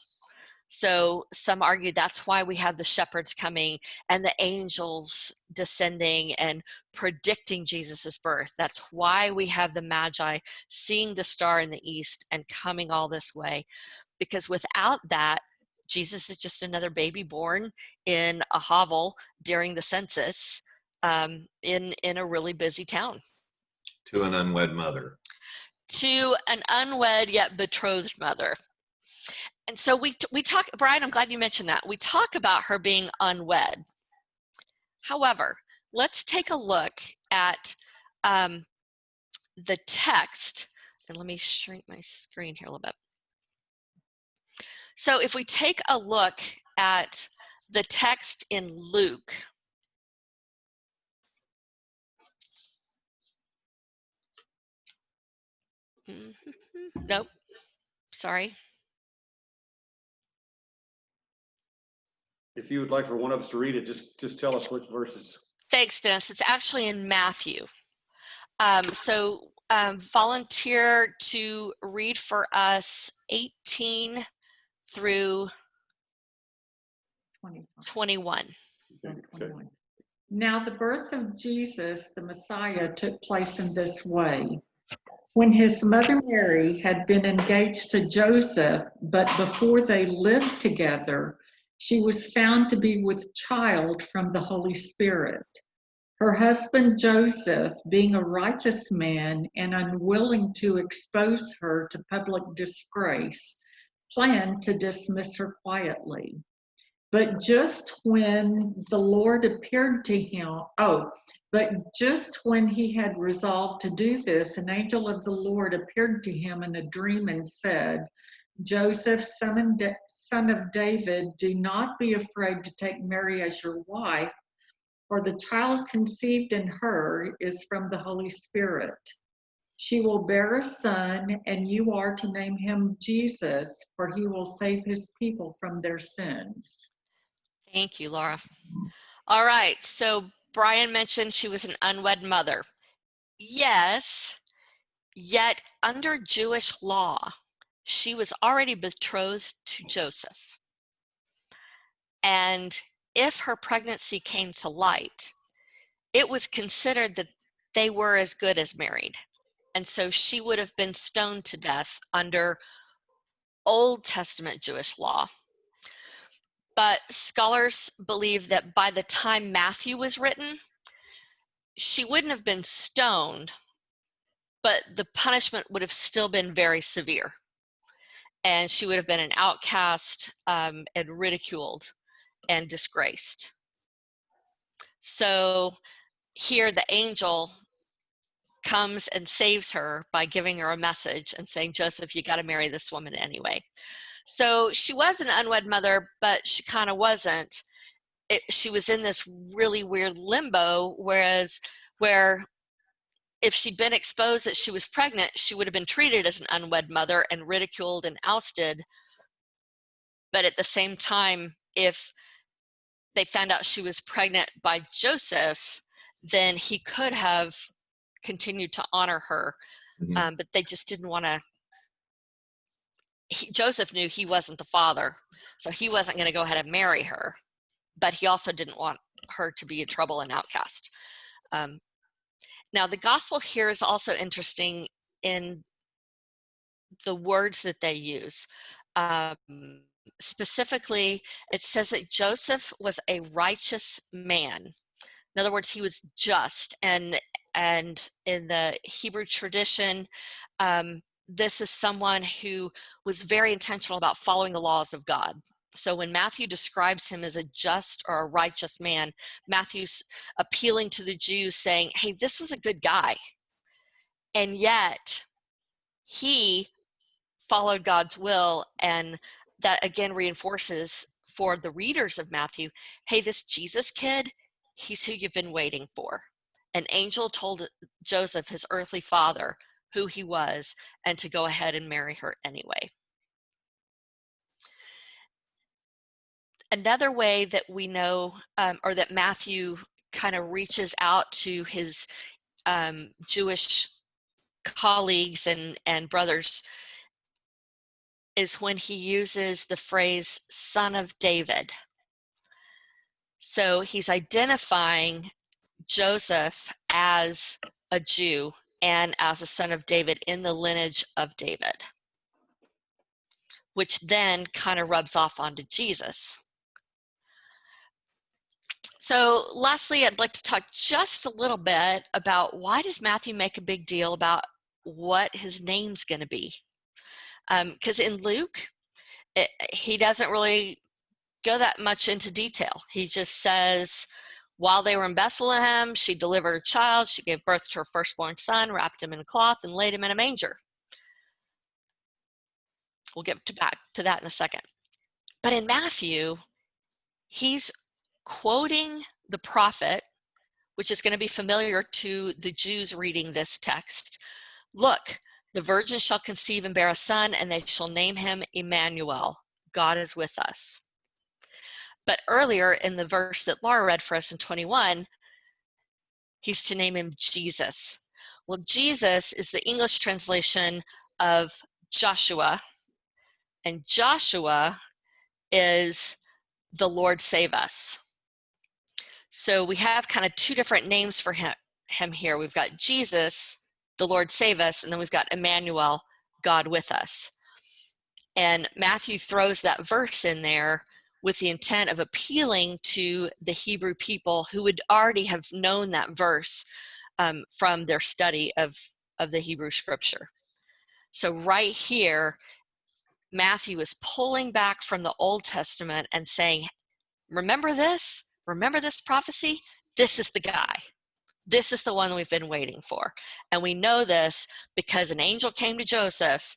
So some argue that's why we have the shepherds coming and the angels descending and predicting Jesus's birth. That's why we have the Magi seeing the star in the east and coming all this way. Because without that, Jesus is just another baby born in a hovel during the census in a really busy town. To an unwed mother. To an unwed yet betrothed mother. And so we talk, Brian, I'm glad you mentioned that. We talk about her being unwed. However, let's take a look at the text. And let me shrink my screen here a little bit. So if we take a look at the text in Luke, nope, sorry. If you would like for one of us to read it, just tell us which verses. Thanks, Dennis. It's actually in Matthew. Volunteer to read for us 18 through 21. Okay. Now the birth of Jesus, the Messiah, took place in this way. When his mother Mary had been engaged to Joseph, but before they lived together, she was found to be with child from the Holy Spirit. Her husband Joseph, being a righteous man and unwilling to expose her to public disgrace, planned to dismiss her quietly. But just when the Lord appeared to him, but just when he had resolved to do this, an angel of the Lord appeared to him in a dream and said, Joseph, son of David, do not be afraid to take Mary as your wife, for the child conceived in her is from the Holy Spirit. She will bear a son, and you are to name him Jesus, for he will save his people from their sins. Thank you, Laura. All right, so Brian mentioned she was an unwed mother. Yes, yet under Jewish law, she was already betrothed to Joseph. And if her pregnancy came to light, it was considered that they were as good as married. And so she would have been stoned to death under Old Testament Jewish law. But scholars believe that by the time Matthew was written, she wouldn't have been stoned, but the punishment would have still been very severe. And she would have been an outcast and ridiculed and disgraced. So here the angel comes and saves her by giving her a message and saying, Joseph, you got to marry this woman anyway. So she was an unwed mother, but she kind of wasn't. She was in this really weird limbo, where if she'd been exposed that she was pregnant, she would have been treated as an unwed mother and ridiculed and ousted. But at the same time, if they found out she was pregnant by Joseph, then he could have continued to honor her. But they just didn't want to. Joseph knew he wasn't the father, so he wasn't going to go ahead and marry her. But he also didn't want her to be in trouble and outcast. Now, the gospel here is also interesting in the words that they use. specifically, it says that Joseph was a righteous man. In other words, he was just. And in the Hebrew tradition, this is someone who was very intentional about following the laws of God. So when Matthew describes him as a just or a righteous man, Matthew's appealing to the Jews saying, hey, this was a good guy. And yet he followed God's will. And that again reinforces for the readers of Matthew, hey, this Jesus kid, he's who you've been waiting for. An angel told Joseph, his earthly father, who he was, and to go ahead and marry her anyway. Another way that we know, or that Matthew kind of reaches out to his Jewish colleagues and brothers, is when he uses the phrase son of David. So he's identifying Joseph as a Jew and as a son of David in the lineage of David, which then kind of rubs off onto Jesus. So lastly, I'd like to talk just a little bit about why does Matthew make a big deal about what his name's going to be? Because in Luke, he doesn't really go that much into detail. He just says, while they were in Bethlehem, she delivered a child. She gave birth to her firstborn son, wrapped him in a cloth, and laid him in a manger. We'll get back to that in a second. But in Matthew, he's quoting the prophet, which is going to be familiar to the Jews reading this text. Look, the virgin shall conceive and bear a son, and they shall name him Emmanuel. God is with us. But earlier in the verse that Laura read for us in 21, he's to name him Jesus. Well, Jesus is the English translation of Joshua, and Joshua is the Lord save us. So we have kind of two different names for him here. We've got Jesus, the Lord save us, and then we've got Emmanuel, God with us. And Matthew throws that verse in there with the intent of appealing to the Hebrew people who would already have known that verse from their study of the Hebrew scripture. So right here, Matthew is pulling back from the Old Testament and saying, remember this? Remember this prophecy? This is the guy. This is the one we've been waiting for. And we know this because an angel came to Joseph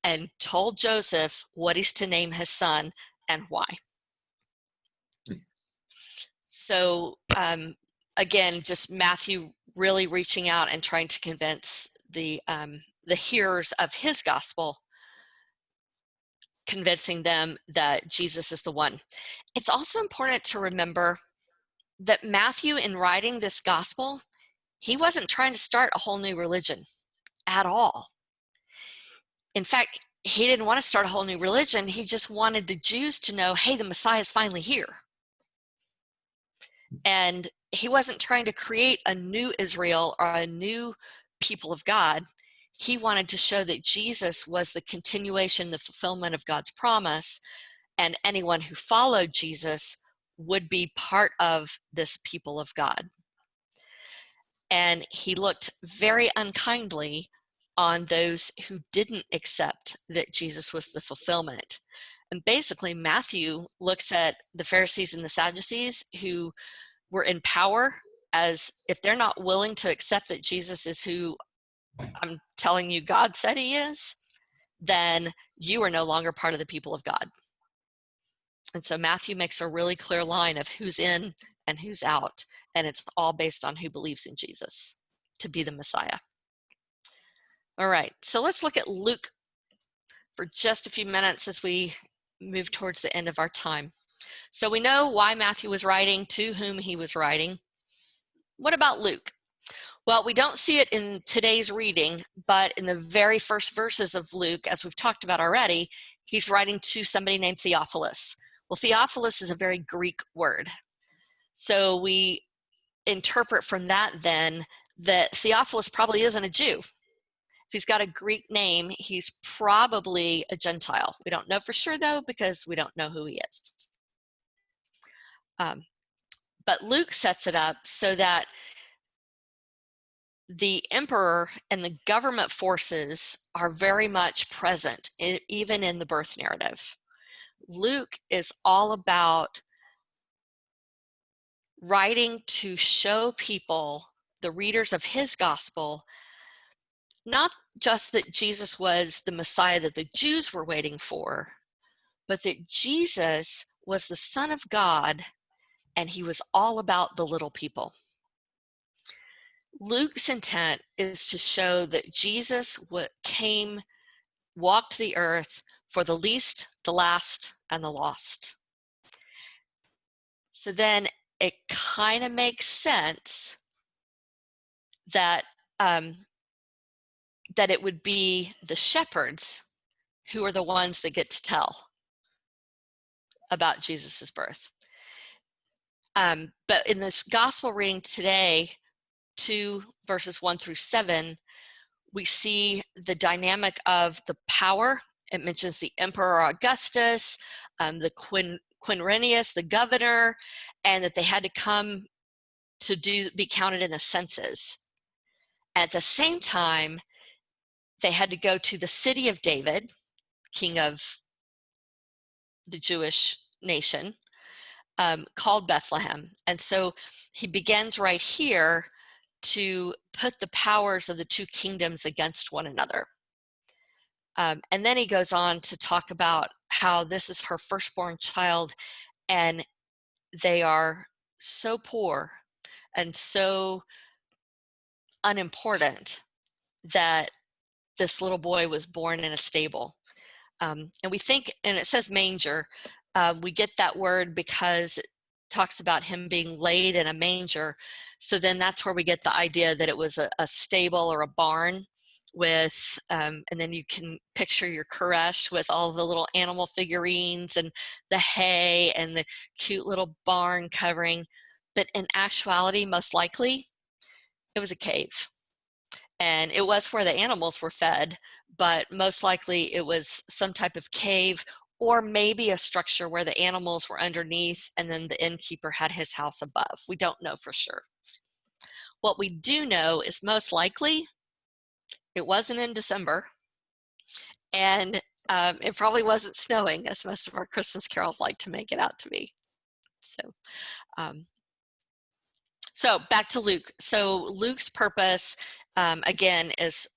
and told Joseph what he's to name his son and why. So again, just Matthew really reaching out and trying to convince the hearers of his gospel, convincing them that Jesus is the one. It's also important to remember that Matthew, in writing this gospel, he wasn't trying to start a whole new religion at all. In fact, he didn't want to start a whole new religion. He just wanted the Jews to know, hey, the Messiah is finally here. And he wasn't trying to create a new Israel or a new people of God. He wanted to show that Jesus was the continuation, the fulfillment of God's promise, and anyone who followed Jesus would be part of this people of God. And he looked very unkindly on those who didn't accept that Jesus was the fulfillment. And basically, Matthew looks at the Pharisees and the Sadducees who were in power as if they're not willing to accept that Jesus is who I'm telling you God said he is, then you are no longer part of the people of God. And so Matthew makes a really clear line of who's in and who's out, and it's all based on who believes in Jesus to be the Messiah. All right, so let's look at Luke for just a few minutes as we move towards the end of our time. So we know why Matthew was writing, to whom he was writing. What about Luke? Well, we don't see it in today's reading, but in the very first verses of Luke, as we've talked about already, he's writing to somebody named Theophilus. Well, Theophilus is a very Greek word. So we interpret from that then that Theophilus probably isn't a Jew. If he's got a Greek name, he's probably a Gentile. We don't know for sure though, because we don't know who he is. But Luke sets it up so that the emperor and the government forces are very much present, even in the birth narrative. Luke is all about writing to show people, the readers of his gospel, not just that Jesus was the Messiah that the Jews were waiting for, but that Jesus was the Son of God, and he was all about the little people. Luke's intent is to show that Jesus walked the earth for the least, the last, and the lost. So then it kind of makes sense that that it would be the shepherds who are the ones that get to tell about Jesus's birth. But in this gospel reading today, 2 verses 1 through 7, we see the dynamic of the power. It mentions the Emperor Augustus, the Quirinius, the governor, and that they had to come to be counted in the census. And at the same time, they had to go to the city of David, king of the Jewish nation, called Bethlehem. And so he begins right here to put the powers of the two kingdoms against one another. And then he goes on to talk about how this is her firstborn child, and they are so poor and so unimportant that this little boy was born in a stable. And we think, and it says manger, we get that word because it talks about him being laid in a manger. So then that's where we get the idea that it was a stable or a barn with, and then you can picture your creche with all the little animal figurines and the hay and the cute little barn covering. But in actuality, most likely, it was a cave. And it was where the animals were fed, but most likely it was some type of cave, or maybe a structure where the animals were underneath and then the innkeeper had his house above. We don't know for sure. What we do know is most likely it wasn't in December, and it probably wasn't snowing, as most of our Christmas carols like to make it out to be. So back to Luke. So Luke's purpose, again, is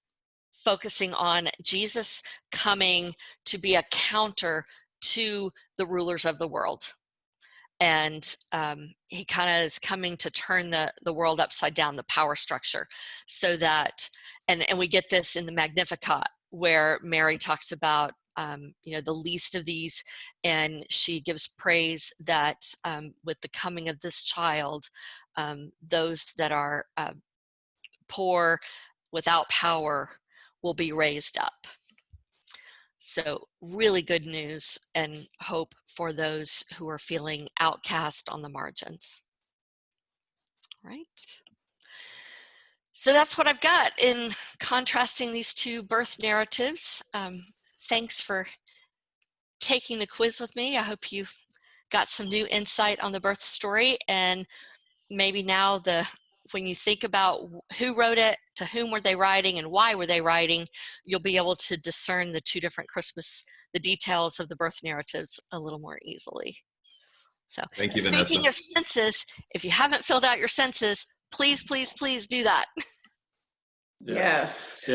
focusing on Jesus coming to be a counter to the rulers of the world. And he kind of is coming to turn the world upside down, the power structure, so that, and we get this in the Magnificat, where Mary talks about the least of these, and she gives praise that with the coming of this child, those that are poor, without power, will be raised up. So really good news and hope for those who are feeling outcast on the margins. Right. So that's what I've got in contrasting these two birth narratives. Thanks for taking the quiz with me. I hope you got some new insight on the birth story, and maybe now when you think about who wrote it, to whom were they writing, and why were they writing, you'll be able to discern the two different the details of the birth narratives a little more easily. So thank you, speaking Vanessa. of census, if you haven't filled out your census, please, please, please do that. Yes.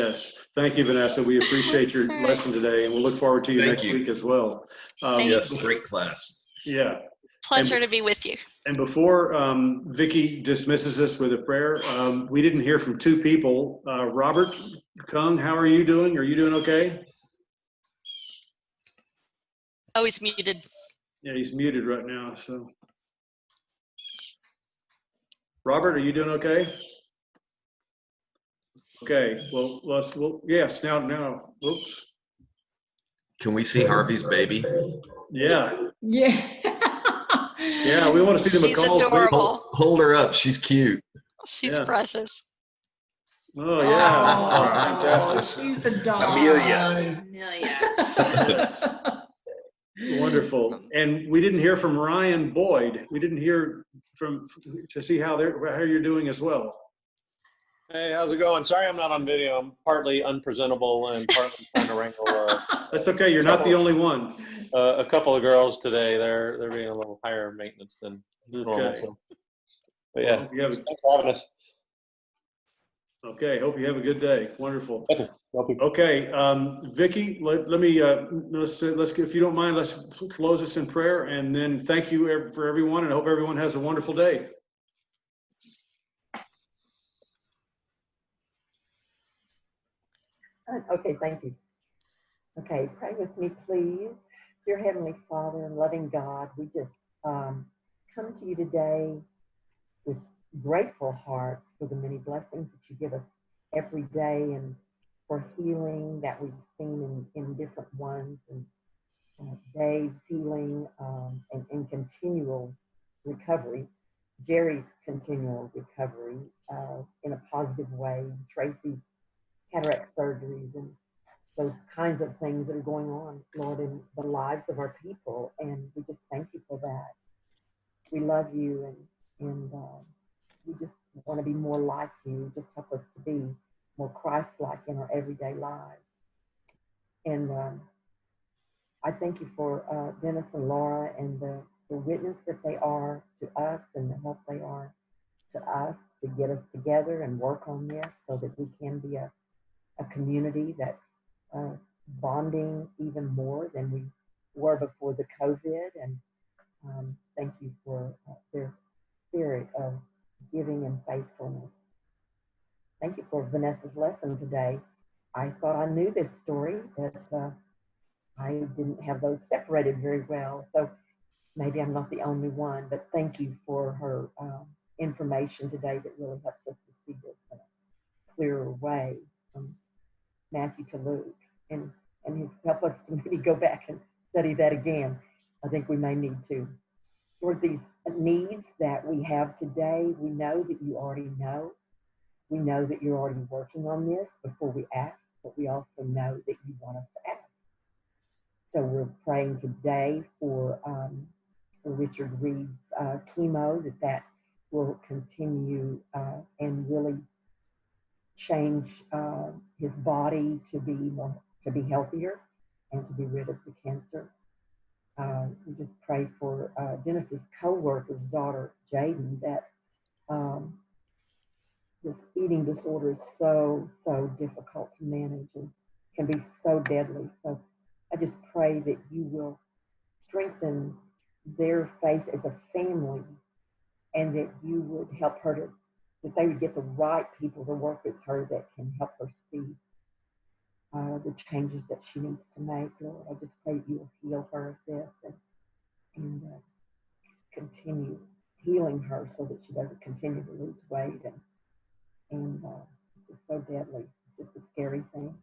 Thank you, Vanessa. We appreciate your lesson today, and we'll look forward to you next week as well. Yes, great class. Yeah. Pleasure to be with you. And before Vicki dismisses us with a prayer, we didn't hear from two people. Robert Kung, how are you doing? Are you doing okay? Oh, he's muted. Yeah, he's muted right now. So, Robert, are you doing okay? Okay. Well, yes. Now. Whoops. Can we see Harvey's baby? Yeah. Yeah. Yeah, we want to see the She's McCall's adorable. Hold her up. She's cute. She's precious. Oh, yeah. Oh, Oh, fantastic. she's a dog. Amelia. Yes. Wonderful. And we didn't hear from Ryan Boyd. We didn't hear to see how you're doing as well. Hey, how's it going? Sorry I'm not on video. I'm partly unpresentable and partly trying to wrangle. That's okay. You're not the only one. A couple of girls today. They're being a little higher maintenance than normal. Okay. So. But yeah, well, thanks for having us. Okay, hope you have a good day. Wonderful. Okay, Vicki, let me let's if you don't mind, let's close this in prayer, and then thank you for everyone, and I hope everyone has a wonderful day. Okay, thank you. Okay, pray with me, please. Dear Heavenly Father and loving God, we just come to you today with grateful hearts for the many blessings that you give us every day, and for healing that we've seen in different ones, and Dave's healing and continual recovery, Jerry's continual recovery in a positive way, Tracy's cataract surgeries, and those kinds of things that are going on, Lord, in the lives of our people. And we just thank you for that. We love you, and we just want to be more like you. Just help us to be more Christ-like in our everyday lives. And I thank you for Dennis and Laura and the witness that they are to us and the help they are to us to get us together and work on this so that we can be a community that's bonding even more than we were before the COVID. And thank you for their spirit of giving and faithfulness. Thank you for Vanessa's lesson today. I thought I knew this story, but I didn't have those separated very well. So maybe I'm not the only one, but thank you for her information today that really helps us to see this in a clearer way from Matthew to Luke, and help us to maybe go back and study that again. I think we may need to. Lord, these needs that we have today, we know that you already know. We know that you're already working on this before we ask, but we also know that you want us to ask. So we're praying today for Richard Reed's chemo, that will continue and really change his body to be healthier and to be rid of the cancer. We just pray for Dennis's co-worker's daughter, Jaden, that this eating disorder is so difficult to manage and can be so deadly. So I just pray that you will strengthen their faith as a family, and that you would help her that they would get the right people to work with her that can help her see the changes that she needs to make. Lord, I just pray that you will heal her of this and continue healing her so that she doesn't continue to lose weight and it's so deadly. It's just a scary thing.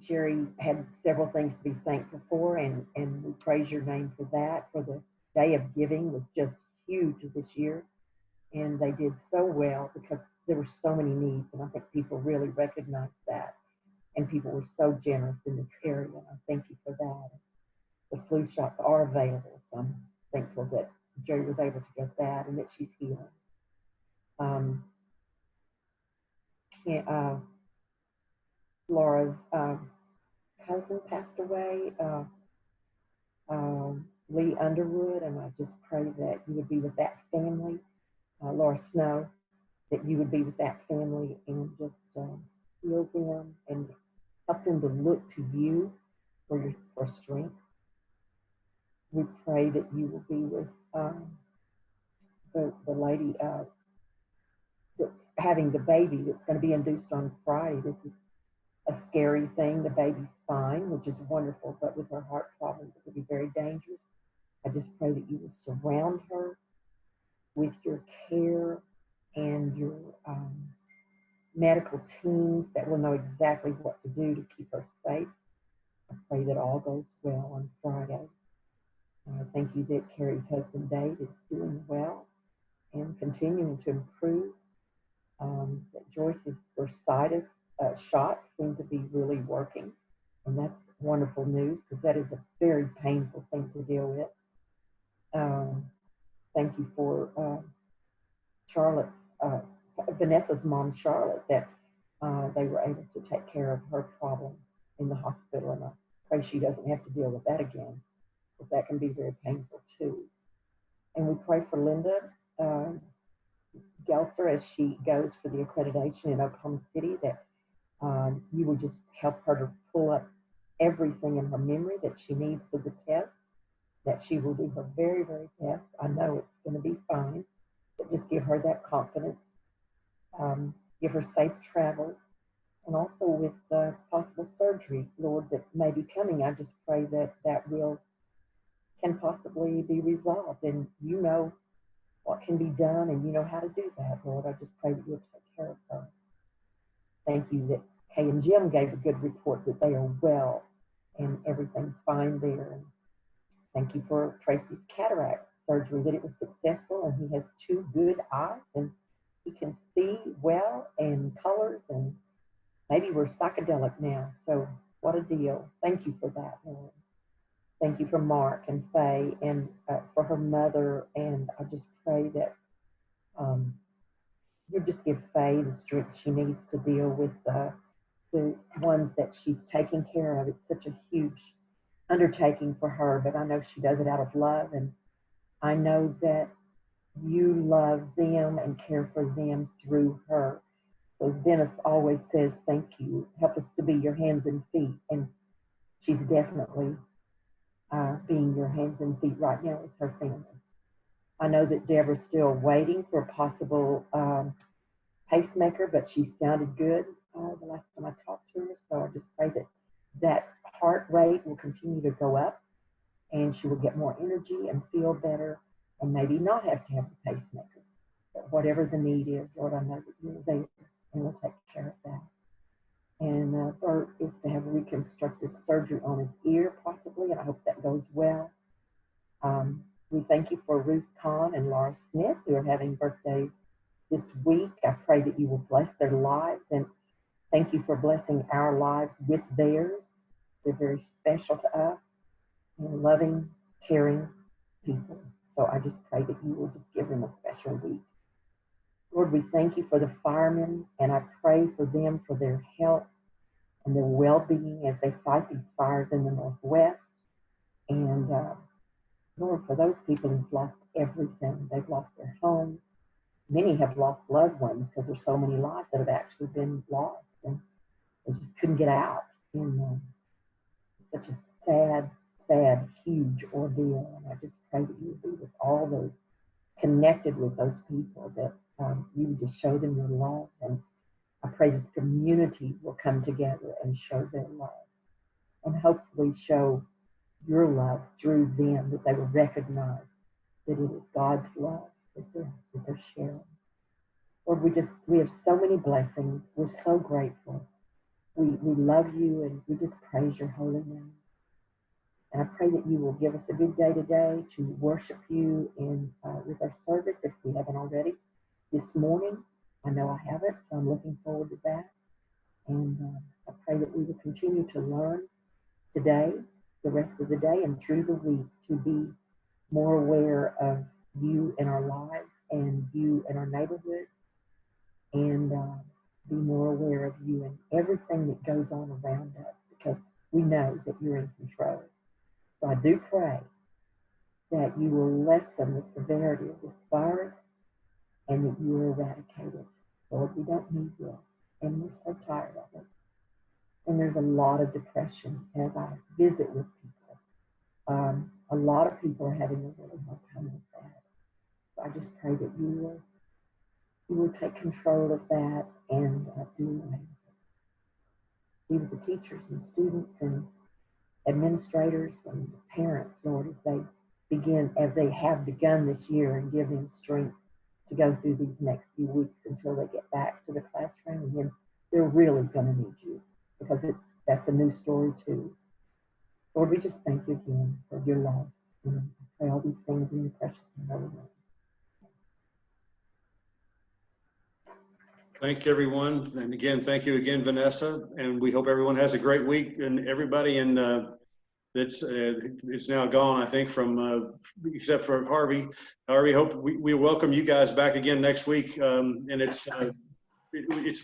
Jerry had several things to be thankful for, and we praise your name for that. For the Day of Giving was just huge this year, and they did so well because there were so many needs, and I think people really recognized that, and people were so generous in this area, and I thank you for that. The flu shots are available, so I'm thankful that Jerry was able to get that and that she's healing. Laura's cousin passed away, Lee Underwood, and I just pray that you would be with that family, Laura Snow, that you would be with that family and just heal them and help them to look to you for strength. We pray that you will be with the lady that's having the baby that's going to be induced on Friday. This is a scary thing. The baby's fine, which is wonderful, but with her heart problems, it could be very dangerous. I just pray that you will surround her with your care and your medical teams that will know exactly what to do to keep her safe. I pray that all goes well on Friday. Thank you that Carrie's husband Dave is doing well and continuing to improve. that Joyce's bursitis shot seemed to be really working. And that's wonderful news because that is a very painful thing to deal with. Thank you for Charlotte's, Vanessa's mom, Charlotte, that they were able to take care of her problem in the hospital. And I pray she doesn't have to deal with that again, because that can be very painful too. And we pray for Linda Gelser as she goes for the accreditation in Oklahoma City, that you will just help her to pull up everything in her memory that she needs for the test, that she will do her very, very best. I know it's going to be fine, but just give her that confidence. Give her safe travel, and also with possible surgery, Lord, that may be coming. I just pray that that can possibly be resolved, and you know what can be done, and you know how to do that, Lord. I just pray that you'll take care of her. Thank you that Kay and Jim gave a good report that they are well and everything's fine there. And thank you for Tracy's cataract surgery, that it was successful, and he has 2 good eyes, and he can see well and colors, and maybe we're psychedelic now. So what a deal. Thank you for that, Lord. Thank you for Mark and Faye, and for her mother. And I just pray that you just give Faye the strength she needs to deal with the ones that she's taking care of. It's such a huge undertaking for her, but I know she does it out of love, and I know that you love them and care for them through her. So Dennis always says, thank you. Help us to be your hands and feet. And she's definitely being your hands and feet right now with her family. I know that Deborah's still waiting for a possible pacemaker, but she sounded good the last time I talked to her. So I just pray that that heart rate will continue to go up, and she will get more energy and feel better, and maybe not have to have the pacemaker. But whatever the need is, Lord, I know that you're there, and we'll take care of that. And Bert is to have reconstructive surgery on his ear, possibly, and I hope that goes well. We thank you for Ruth Kahn and Laura Smith, who are having birthdays this week. I pray that you will bless their lives, and thank you for blessing our lives with theirs. They're very special to us, and loving, caring people. So I just pray that you will just give them a special week. Lord, we thank you for the firemen, and I pray for them, for their health and their well-being as they fight these fires in the Northwest. And Lord, for those people who've lost everything, they've lost their homes. Many have lost loved ones because there's so many lives that have actually been lost, and they just couldn't get out. And such a sad, sad, huge ordeal. And I just pray that you would be with all those connected with those people, that you would just show them your love. And I pray that the community will come together and show their love, and hopefully show your love through them, that they will recognize that it is God's love that they're sharing. Lord, we have so many blessings. We're so grateful. We love you, and we just praise your holy name. And I pray that you will give us a good day today to worship you in with our service, if we haven't already this morning. I know I haven't, so I'm looking forward to that. And I pray that we will continue to learn today, the rest of the day, and through the week, to be more aware of you in our lives and you in our neighborhood, and be more aware of you in everything that goes on around us, because we know that you're in control. So I do pray that you will lessen the severity of this virus, and that you will eradicate it. Lord, we don't need this, and we're so tired of it. And there's a lot of depression as I visit with people. A lot of people are having a really hard time with that. So I just pray that you will take control of that and do away with it. Be with the teachers and students and administrators and parents, Lord, as they have begun this year, and give them strength to go through these next few weeks until they get back to the classroom. And then they're really going to need you, because that's a new story too. Lord, we just thank you again for your love. And I pray all these things in your precious and holy name. Thank everyone. And again, thank you again, Vanessa. And we hope everyone has a great week, and everybody it's now gone, I think, from except for Harvey. Harvey, hope we welcome you guys back again next week. And it's a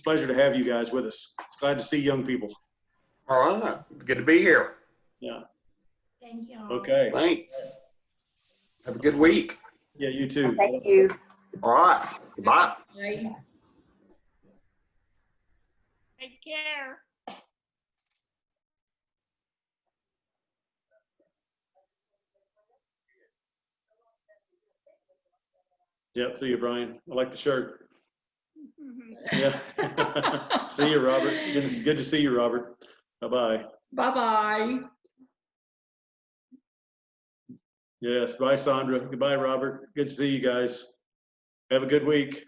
pleasure to have you guys with us. It's glad to see young people. All right. Good to be here. Yeah. Thank you. Okay. Thanks. Have a good week. Yeah, you too. Thank you. All right. Goodbye. Bye. Take care. Yep. See you, Brian. I like the shirt. Yeah. See you, Robert. Good to see you, Robert. Bye-bye. Bye-bye. Yes. Bye, Sandra. Goodbye, Robert. Good to see you guys. Have a good week.